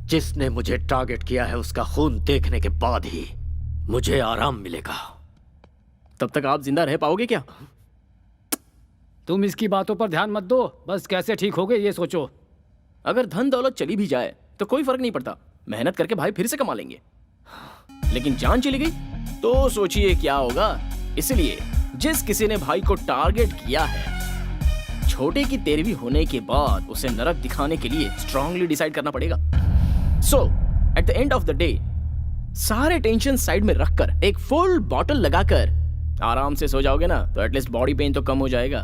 जिसने मुझे टारगेट किया है उसका खून देखने के बाद ही मुझे आराम मिलेगा। तब तक आप जिंदा रह पाओगे क्या? तुम इसकी बातों पर ध्यान मत दो, बस कैसे ठीक होगे ये सोचो। अगर धन दौलत चली भी जाए तो कोई फर्क नहीं पड़ता, मेहनत करके भाई फिर से कमा लेंगे। लेकिन जान चली गई तो सोचिए क्या होगा। इसलिए जिस किसी ने भाई को टारगेट किया है, छोटे की 13वीं होने के बाद उसे नरक दिखाने के लिए स्ट्रांगली डिसाइड करना पड़ेगा। So at the end of the day सारे टेंशन साइड में रखकर एक फुल बॉटल लगाकर आराम से सो जाओगे ना, तो एटलीस्ट बॉडी पेन तो कम हो जाएगा।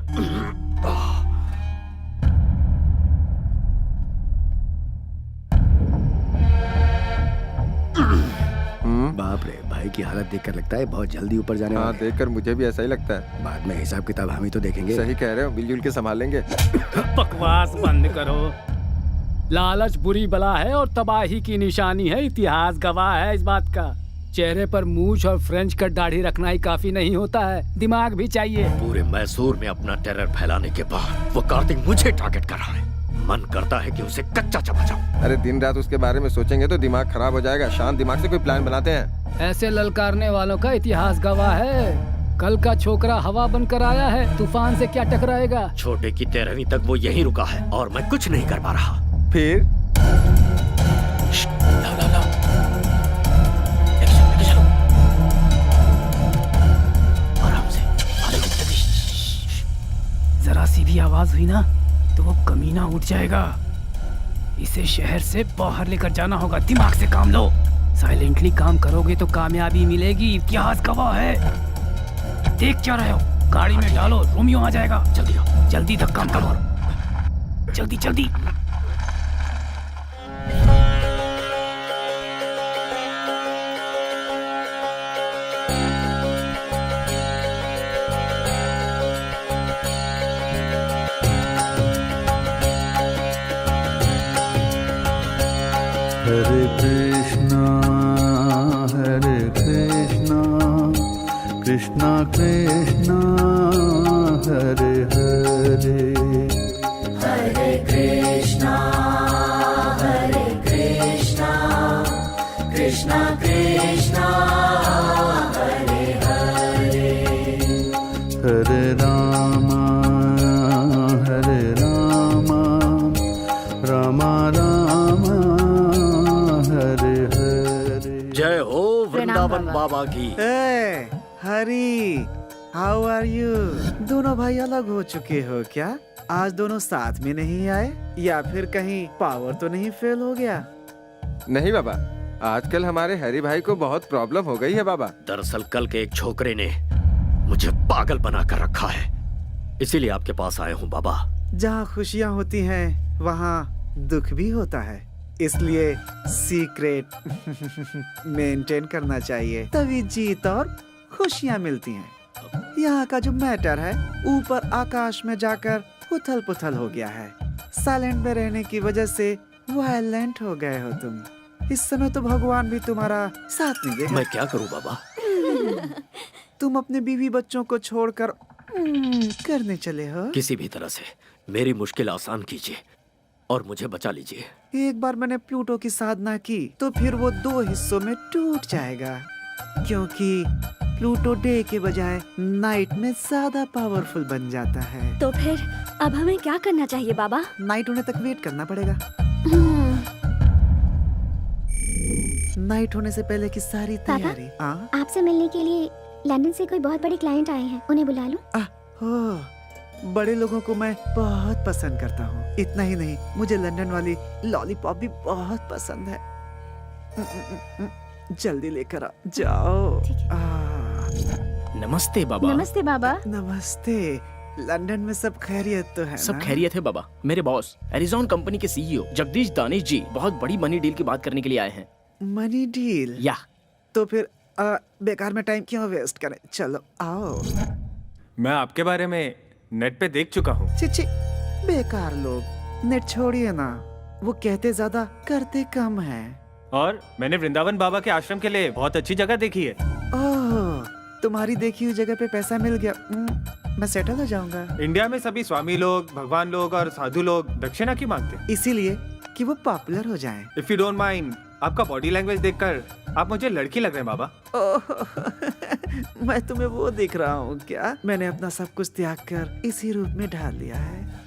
बाप रे, भाई की हालत देखकर लगता है बहुत जल्दी ऊपर जाने वाला है। देखकर मुझे भी ऐसा ही लगता है। बाद में हिसाब किताब हम ही तो देखेंगे। सही कह रहे हो, मिलजुल के संभालेंगे। बकवास बंद करो। लालच बुरी बला है और तबाही की निशानी है। इतिहास गवाह है इस बात का। चेहरे पर मूछ और फ्रेंच कट दाढ़ी रखना ही काफी नहीं होता है, दिमाग भी चाहिए। पूरे मैसूर में अपना टेरर फैलाने के बाद वो कार्तिक मुझे टारगेट कर रहा है। मन करता है कि उसे कच्चा चबा जाऊं। अरे दिन रात उसके बारे में सोचेंगे तो दिमाग खराब हो जाएगा। शांत दिमाग से कोई प्लान बनाते हैं। ऐसे ललकारने वालों का इतिहास गवाह है। कल का छोकरा हवा बनकर आया है, तूफान से क्या टकराएगा। छोटे की 13वीं तक वो यहीं रुका है और मैं कुछ नहीं कर पा रहा। फिर आराम से। जरा सी भी आवाज हुई ना तो वो कमीना उठ जाएगा। इसे शहर से बाहर लेकर जाना होगा। दिमाग से काम लो। साइलेंटली काम करोगे तो कामयाबी मिलेगी। इतिहास गवाह है। देख क्या रहे हो? गाड़ी में डालो, रोमियो आ जाएगा। जल्दी आओ। जल्दी धक्का मारो। जल्दी जल्दी। हरे कृष्णा कृष्णा कृष्णा हरे हरे, हरे कृष्णा कृष्णा कृष्णा हरे हरे, हरे राम राम राम हरे हरे। जय हो वृंदावन बाबा की। हरी, हाउ आर यू? दोनों भाई अलग हो चुके हो क्या? आज दोनों साथ में नहीं आए, या फिर कहीं पावर तो नहीं फेल हो गया? नहीं बाबा, आजकल हमारे हरी भाई को बहुत प्रॉब्लम हो गई है बाबा। दरअसल कल के एक छोकरे ने मुझे पागल बना कर रखा है, इसीलिए आपके पास आया हूँ बाबा। जहाँ खुशियाँ होती हैं वहाँ दुख भी होता है। इसलिए सीक्रेट मेंटेन करना चाहिए, तभी जीत और खुशियाँ मिलती हैं। यहाँ का जो मैटर है ऊपर आकाश में जाकर उथल पुथल हो गया है। साइलेंट में रहने की वजह से वायलेंट हो गए हो तुम। इस समय तो भगवान भी तुम्हारा साथ नहीं देगा। मैं क्या करूं बाबा? तुम अपने बीवी बच्चों को छोड़कर करने चले हो। किसी भी तरह से मेरी मुश्किल आसान कीजिए और मुझे बचा लीजिए। एक बार मैंने प्लूटो की साधना की तो फिर वो 2 हिस्सों में टूट जाएगा, क्योंकि प्लूटो डे के बजाय नाइट में ज्यादा पावरफुल बन जाता है। तो फिर अब हमें क्या करना चाहिए बाबा? नाइट होने तक वेट करना पड़ेगा। नाइट होने से पहले की सारी तैयारी। आपसे मिलने के लिए लंदन से कोई बहुत बड़े क्लाइंट आए हैं, उन्हें बुला लूं? हो, बड़े लोगों को मैं बहुत पसंद करता हूँ। इतना ही नहीं, मुझे लंदन वाली लॉलीपॉप भी बहुत पसंद है। जल्दी लेकर आ जाओ। नमस्ते बाबा। नमस्ते बाबा। नमस्ते। लंदन में सब खैरियत तो है सब ना? खैरियत है बाबा। मेरे बॉस एरिजॉन कंपनी के सीईओ जगदीश दानिश जी बहुत बड़ी मनी डील की बात करने के लिए आए हैं। Money deal? या तो फिर बेकार में टाइम क्यों वेस्ट करें, चलो आओ। मैं आपके बारे में नेट पे देख चुका हूँ। छी, बेकार लोग, नेट छोड़िए ना, वो कहते ज्यादा करते कम है। और मैंने वृंदावन बाबा के आश्रम के लिए बहुत अच्छी जगह देखी है। ओह, तुम्हारी देखी हुई जगह पे पैसा मिल गया, मैं सेटल हो जाऊंगा। इंडिया में सभी स्वामी लोग, भगवान लोग और साधु लोग दक्षिणा क्यों मांगते हैं? इसीलिए कि वो पॉपुलर हो जाएं। इफ यू डोंट माइंड, आपका बॉडी लैंग्वेज देखकर आप मुझे लड़की लग रहे हैं बाबा। मैं तुम्हें वो दिख रहा हूँ क्या? मैंने अपना सब कुछ त्याग कर इसी रूप में ढाल लिया है।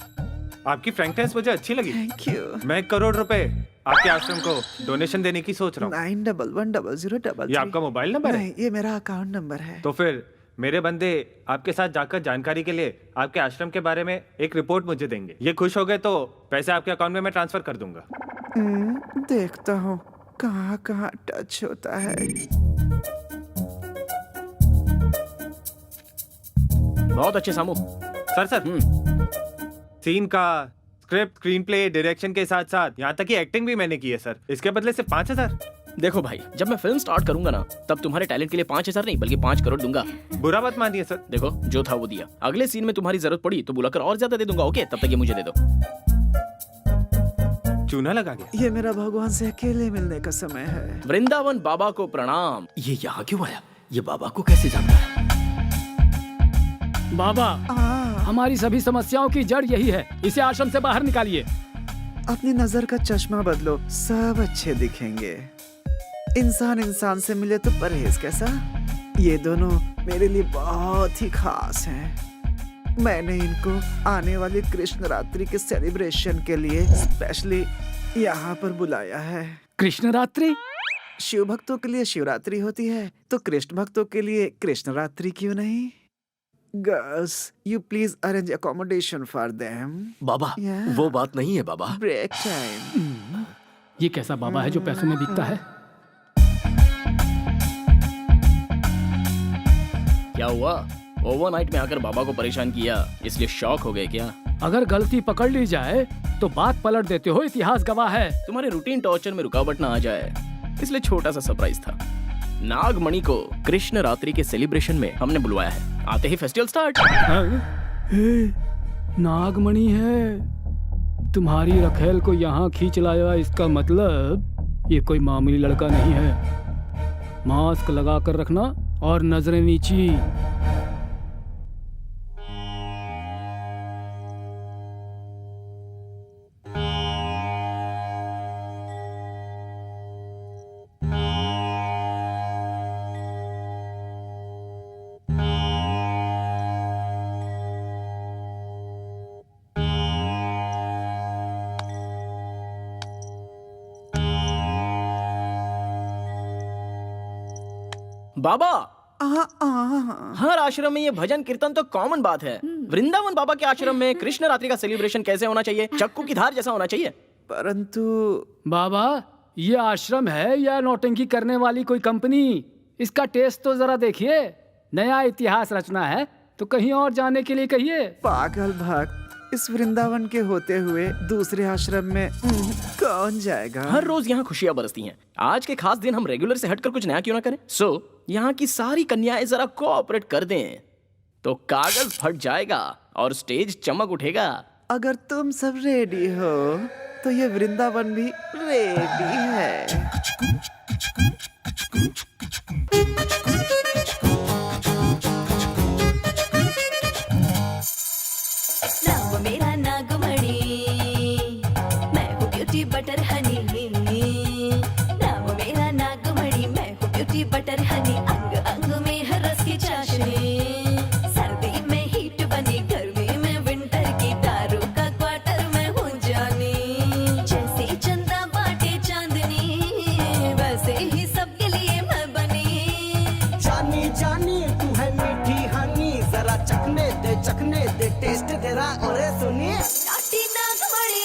आपकी फ्रैंकनेस मुझे अच्छी लगी। Thank you. मैं 1 करोड़ रुपए आपके आश्रम को डोनेशन देने की सोच रहा हूँ। 911003। ये आपका मोबाइल नंबर है? नहीं, ये मेरा अकाउंट नंबर है। तो फिर मेरे बंदे आपके साथ जाकर जानकारी के लिए आपके आश्रम के बारे में एक रिपोर्ट मुझे देंगे। ये खुश हो गए तो पैसे आपके अकाउंट में मैं ट्रांसफर कर दूंगा। देखता हूँ कहाँ कहाँ टच होता है। बहुत अच्छे सामू। सर सीन का स्क्रिप्ट, स्क्रीन प्ले, डायरेक्शन के साथ साथ यहाँ तक कि एक्टिंग भी मैंने की है सर। इसके बदले सिर्फ 5,000। देखो भाई, जब मैं फिल्म स्टार्ट करूंगा ना, तब तुम्हारे टैलेंट के लिए 5,000 नहीं बल्कि 5 करोड़ दूंगा। बुरा मत मानिए सर। देखो, जो था वो दिया। अगले सीन में तुम्हारी जरूरत पड़ी तो बुलाकर और ज्यादा दे दूंगा। ओके, तब तक ये मुझे दे दो। चूना लगा गया। ये मेरा भगवान से अकेले मिलने का समय है। वृंदावन बाबा को प्रणाम। ये यहाँ क्यों आया? ये बाबा को कैसे जानता है? बाबा, हमारी सभी समस्याओं की जड़ यही है, इसे आश्रम से बाहर निकालिए। अपनी नजर का चश्मा बदलो, सब अच्छे दिखेंगे। इंसान इंसान से मिले तो परहेज कैसा? ये दोनों मेरे लिए बहुत ही खास हैं। मैंने इनको आने वाली कृष्ण रात्रि के सेलिब्रेशन के लिए स्पेशली यहाँ पर बुलाया है। कृष्ण रात्रि? शिव भक्तों के लिए शिवरात्रि होती है, तो कृष्ण भक्तों के लिए कृष्ण रात्रि क्यों नहीं? Girls, you please arrange accommodation for them. बाबा, वो बात नहीं है बाबा। Break time. ये कैसा बाबा है जो पैसों में बिकता है? क्या हुआ? ओवरनाइट में आकर बाबा को परेशान किया, इसलिए शॉक हो गए क्या? अगर गलती पकड़ ली जाए तो बात पलट देते हो, इतिहास गवाह है। तुम्हारे रूटीन टॉर्चर में रुकावट ना आ जाए, इसलिए छोटा सा सरप्राइज था। नागमणि को कृष्ण रात्रि के सेलिब्रेशन में हमने बुलवाया है। आते ही फेस्टिवल स्टार्ट। नागमणि है? तुम्हारी रखेल को यहाँ खींच लाया, इसका मतलब ये कोई मामूली लड़का नहीं है। मास्क लगा कर रखना और नजरें नीची। बाबा, हर आश्रम में ये भजन कीर्तन तो कॉमन बात है। वृंदावन बाबा के आश्रम में कृष्ण रात्रि का सेलिब्रेशन कैसे होना चाहिए? चक्कू की धार जैसा होना चाहिए। परंतु बाबा, ये आश्रम है या नौटंकी करने वाली कोई कंपनी? इसका टेस्ट तो जरा देखिए। नया इतिहास रचना है तो कहीं और जाने के लिए कहिए। पागल भक्त, इस वृंदावन के होते हुए दूसरे आश्रम में कौन जाएगा? हर रोज यहाँ खुशियाँ बरसती हैं। आज के खास दिन हम रेगुलर से हटकर कुछ नया क्यों ना करें? यहाँ की सारी कन्याएं जरा कोऑपरेट कर दें तो कागज फट जाएगा और स्टेज चमक उठेगा। अगर तुम सब रेडी हो तो ये वृंदावन भी रेडी है। नाम मेरा नागमणि, मैं हूँ ब्यूटी बटर हनी। नाम मेरा नागमणि, मैं हूँ ब्यूटी बटर हनी। अंग अंग में है रस की चाशनी, सर्दी में हीट बनी, गर्मी में विंटर की, दारू का क्वार्टर में हूँ जानी। जैसे चंदा बाटे चांदनी, वैसे ही सबके लिए मैं बनी। जानी जानी तू है मीठी हनी, जरा चखने दे टेस्ट तेरा। और सुनिए नाटी नागमणि,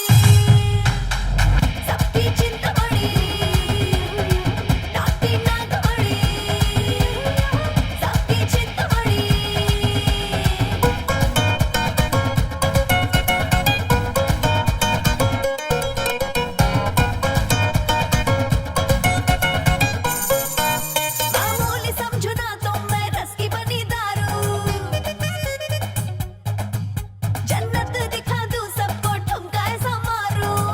सबकी चिंतामणि। नाटी नागमणि, सबकी चिंतामणि। मामूली समझो ना तो मैं रस की बनी दारू। जन्नत दिखा दूं सबको, ठुमका ऐसा मारूं।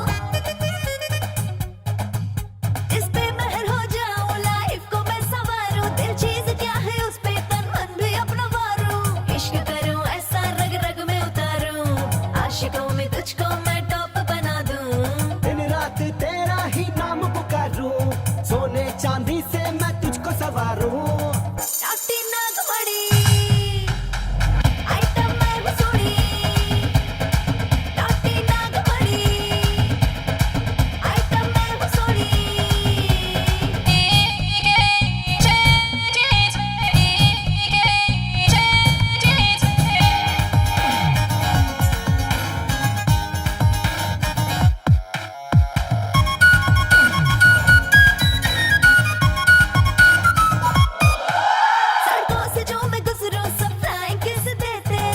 इस पे महर हो जाऊं, लाइफ को मैं संवारूं। दिल चीज क्या है उस पे तन मन भी अपना वारूं। इश्क करूं ऐसा रग रग में उतारूं, आशिकों में तुझको मैं टॉप बना दूं। दिन रात तेरा ही नाम पुकारूं, सोने चांदी से मैं तुझको सवारूं। नाटी नागमणि, आइटम मैं हूँ सोनी। नाटी नागमणि, आइटम मैं हूँ सोनी। सड़कों से जो मैं गुजरूं सब फ्लाइंग किस देते हैं।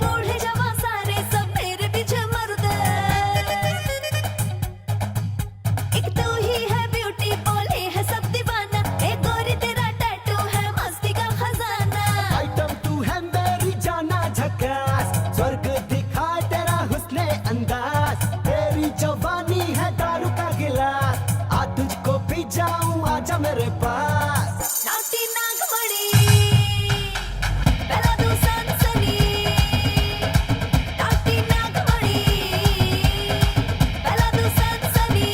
बूढ़े जवान सारे सब मेरे पीछे मरते। एक तू ही है ब्यूटी, बोले है सब दीवाना। एक गोरी तेरा टैटू है मस्ती का खजाना। आइटम तू है मेरी जाना झकास, स्वर्ग दिखाए तेरा हुस्ने अंदाज। तेरी जवानी है दारू का गिलास, आ तुझको पी जाऊं आजा मेरे पास। नाटी नागमणि, पहला दूं सनसनी। नाटी नागमणि, पहला दूं सनसनी।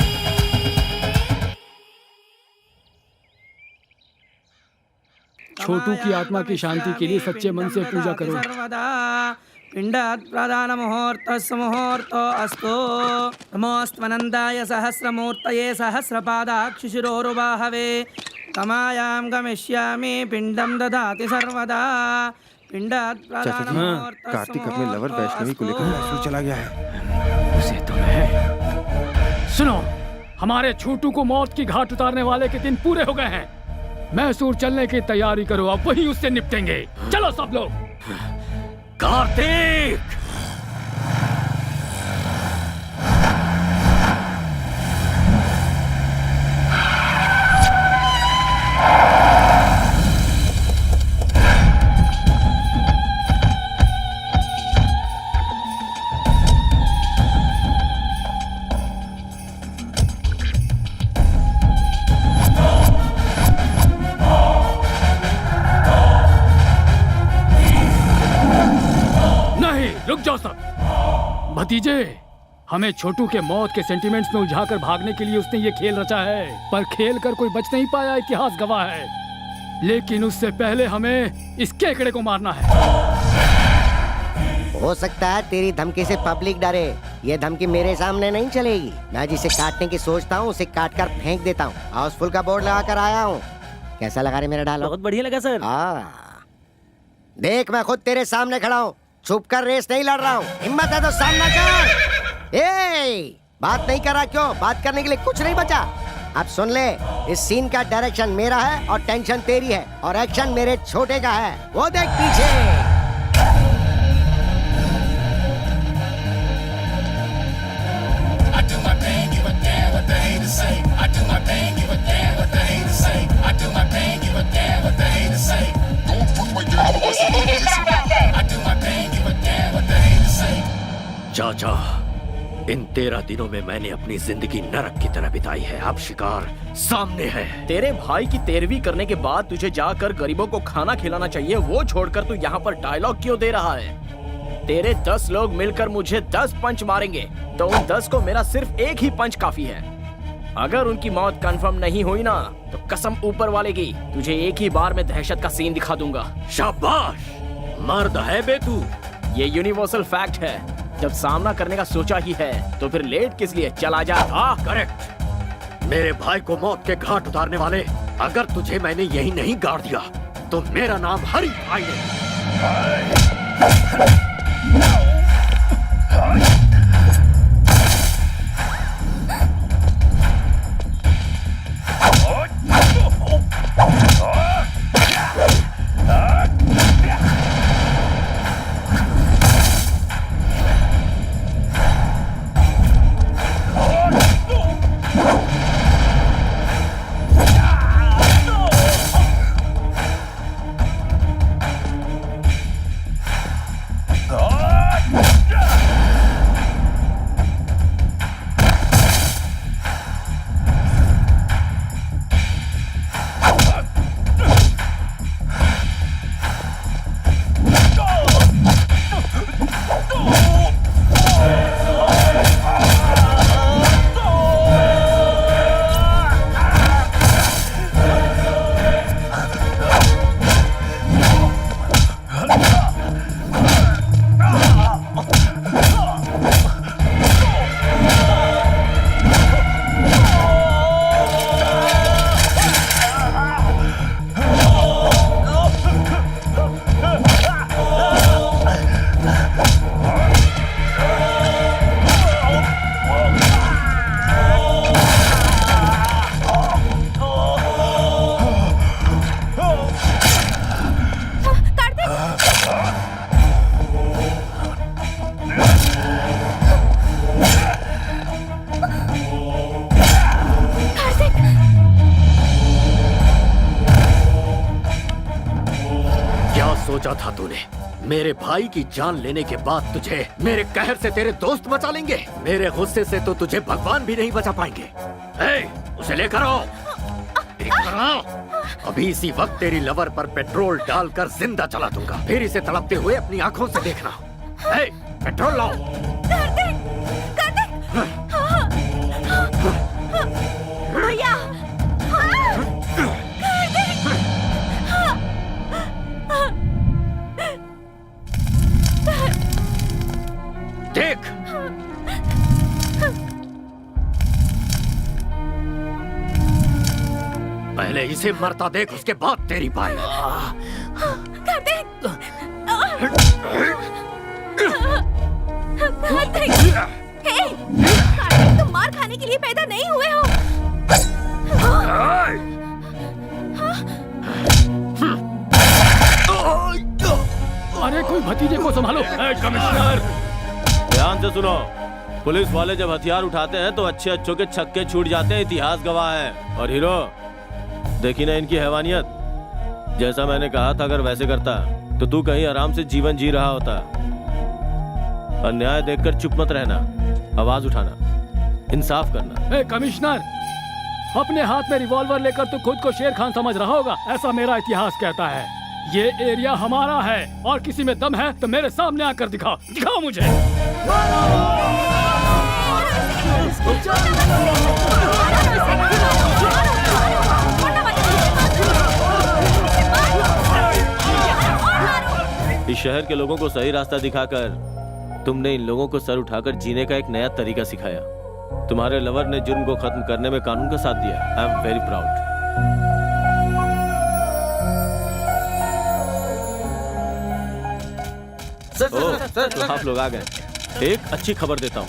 छोटू की आत्मा की शांति के लिए सच्चे मन से पूजा करो। सर्वदा पिंडात् प्रदान मुहूर्तस्य मुहूर्तो अस्तु। नमोऽस्त्वनन्दाय सहस्रमूर्तये सहस्रपादाक्षिशिरोरुबाहवे। कमायां गमिष्यामि पिंडं ददाति सर्वदा। पिंडात् प्रदान मुहूर्तस्य कार्तिक अपने लवर वैष्णवी को लेकर मैसूर चला गया है। उसे तो है। सुनो, हमारे छोटू को मौत की घाट उतारने वाले के दिन पूरे हो गए हैं। मैसूर चलने की तैयारी करो, अब वही उससे निपटेंगे। चलो सब लोग। कार्तिक! रुक जाओ सब। भतीजे, हमें छोटू के मौत के सेंटिमेंट्स में उलझाकर भागने के लिए उसने ये खेल रचा है, पर खेल कर कोई बच नहीं पाया, इतिहास गवाह है। लेकिन उससे पहले हमें इस केकड़े को मारना है। हो सकता है तेरी धमकी से पब्लिक डरे। ये धमकी मेरे सामने नहीं चलेगी। मैं जिसे काटने की सोचता हूँ उसे काट कर फेंक देता हूँ। हाउसफुल का बोर्ड लगा कर आया हूँ। कैसा लगा रे मेरा डायलॉग? बहुत बढ़िया लगा सर। देख, मैं खुद तेरे सामने खड़ा हूँ, छुप कर रेस नहीं लड़ रहा हूँ। हिम्मत है तो सामना कर। बात नहीं कर रहा क्यों? बात करने के लिए कुछ नहीं बचा। अब सुन ले, इस सीन का डायरेक्शन मेरा है और टेंशन तेरी है और एक्शन मेरे छोटे का है। वो देख पीछे। चाचा, इन 13 दिनों में मैंने अपनी जिंदगी नरक की तरह बिताई है। अब शिकार सामने है। तेरे भाई की 13वीं करने के बाद तुझे जाकर गरीबों को खाना खिलाना चाहिए, वो छोड़कर तू यहाँ पर डायलॉग क्यों दे रहा है? तेरे 10 लोग मिलकर मुझे 10 पंच मारेंगे, तो उन 10 को मेरा सिर्फ एक ही पंच काफी है। अगर उनकी मौत कंफर्म नहीं हुई ना, तो कसम ऊपर वाले की, तुझे एक ही बार में दहशत का सीन दिखा दूंगा। शाबाश, मर्द है बे तू। ये यूनिवर्सल फैक्ट है, जब सामना करने का सोचा ही है तो फिर लेट किस लिए, चला जा। करेक्ट। मेरे भाई को मौत के घाट उतारने वाले, अगर तुझे मैंने यही नहीं गाड़ दिया तो मेरा नाम हरि भाई है। सोचा था तूने मेरे भाई की जान लेने के बाद तुझे मेरे कहर से तेरे दोस्त बचा लेंगे? मेरे गुस्से से तो तुझे भगवान भी नहीं बचा पाएंगे। उसे लेकर आओ, लेकर आओ। अभी इसी वक्त तेरी लवर पर पेट्रोल डालकर जिंदा चला दूंगा, फिर इसे तड़पते हुए अपनी आंखों से देखना। पेट्रोल लाओ। भैया, देख, पहले इसे मरता देख, उसके बाद तेरी बारी। तुम मार खाने के लिए पैदा नहीं हुए हो। अरे कोई भतीजे को संभालो। कमिश्नर, ध्यान से सुनो। पुलिस वाले जब हथियार उठाते हैं तो अच्छे अच्छों के छक्के छूट जाते हैं, इतिहास गवाह है। और हीरो, देखी ना इनकी हैवानियत। जैसा मैंने कहा था, अगर वैसे करता तो तू कहीं आराम से जीवन जी रहा होता। अन्याय देखकर चुप मत रहना, आवाज उठाना, इंसाफ करना। कमिश्नर, अपने हाथ में रिवॉल्वर लेकर तू खुद को शेर खान समझ रहा होगा, ऐसा मेरा इतिहास कहता है। ये एरिया हमारा है और किसी में दम है तो मेरे सामने आकर दिखाओ, दिखाओ मुझे। इस शहर के लोगों को सही रास्ता दिखाकर तुमने इन लोगों को सर उठाकर जीने का एक नया तरीका सिखाया। तुम्हारे लवर ने जुर्म को खत्म करने में कानून का साथ दिया। I am very proud. Sir, तो आप लोग आ गए। एक अच्छी खबर देता हूँ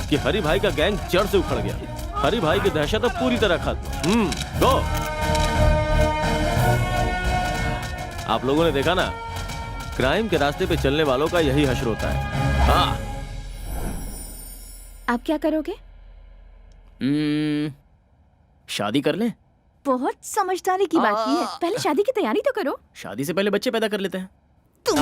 कि हरि भाई का गैंग जड़ से उखड़ गया। हरि भाई की दहशत अब पूरी तरह खत्म। गो। आप लोगों ने देखा ना, क्राइम के रास्ते पे चलने वालों का यही हश्र होता है। हाँ। आप क्या करोगे? शादी कर लें? बहुत समझदारी की बात की है। पहले शादी की तैयारी तो करो। शादी से पहले बच्चे पैदा कर लेते हैं। तुम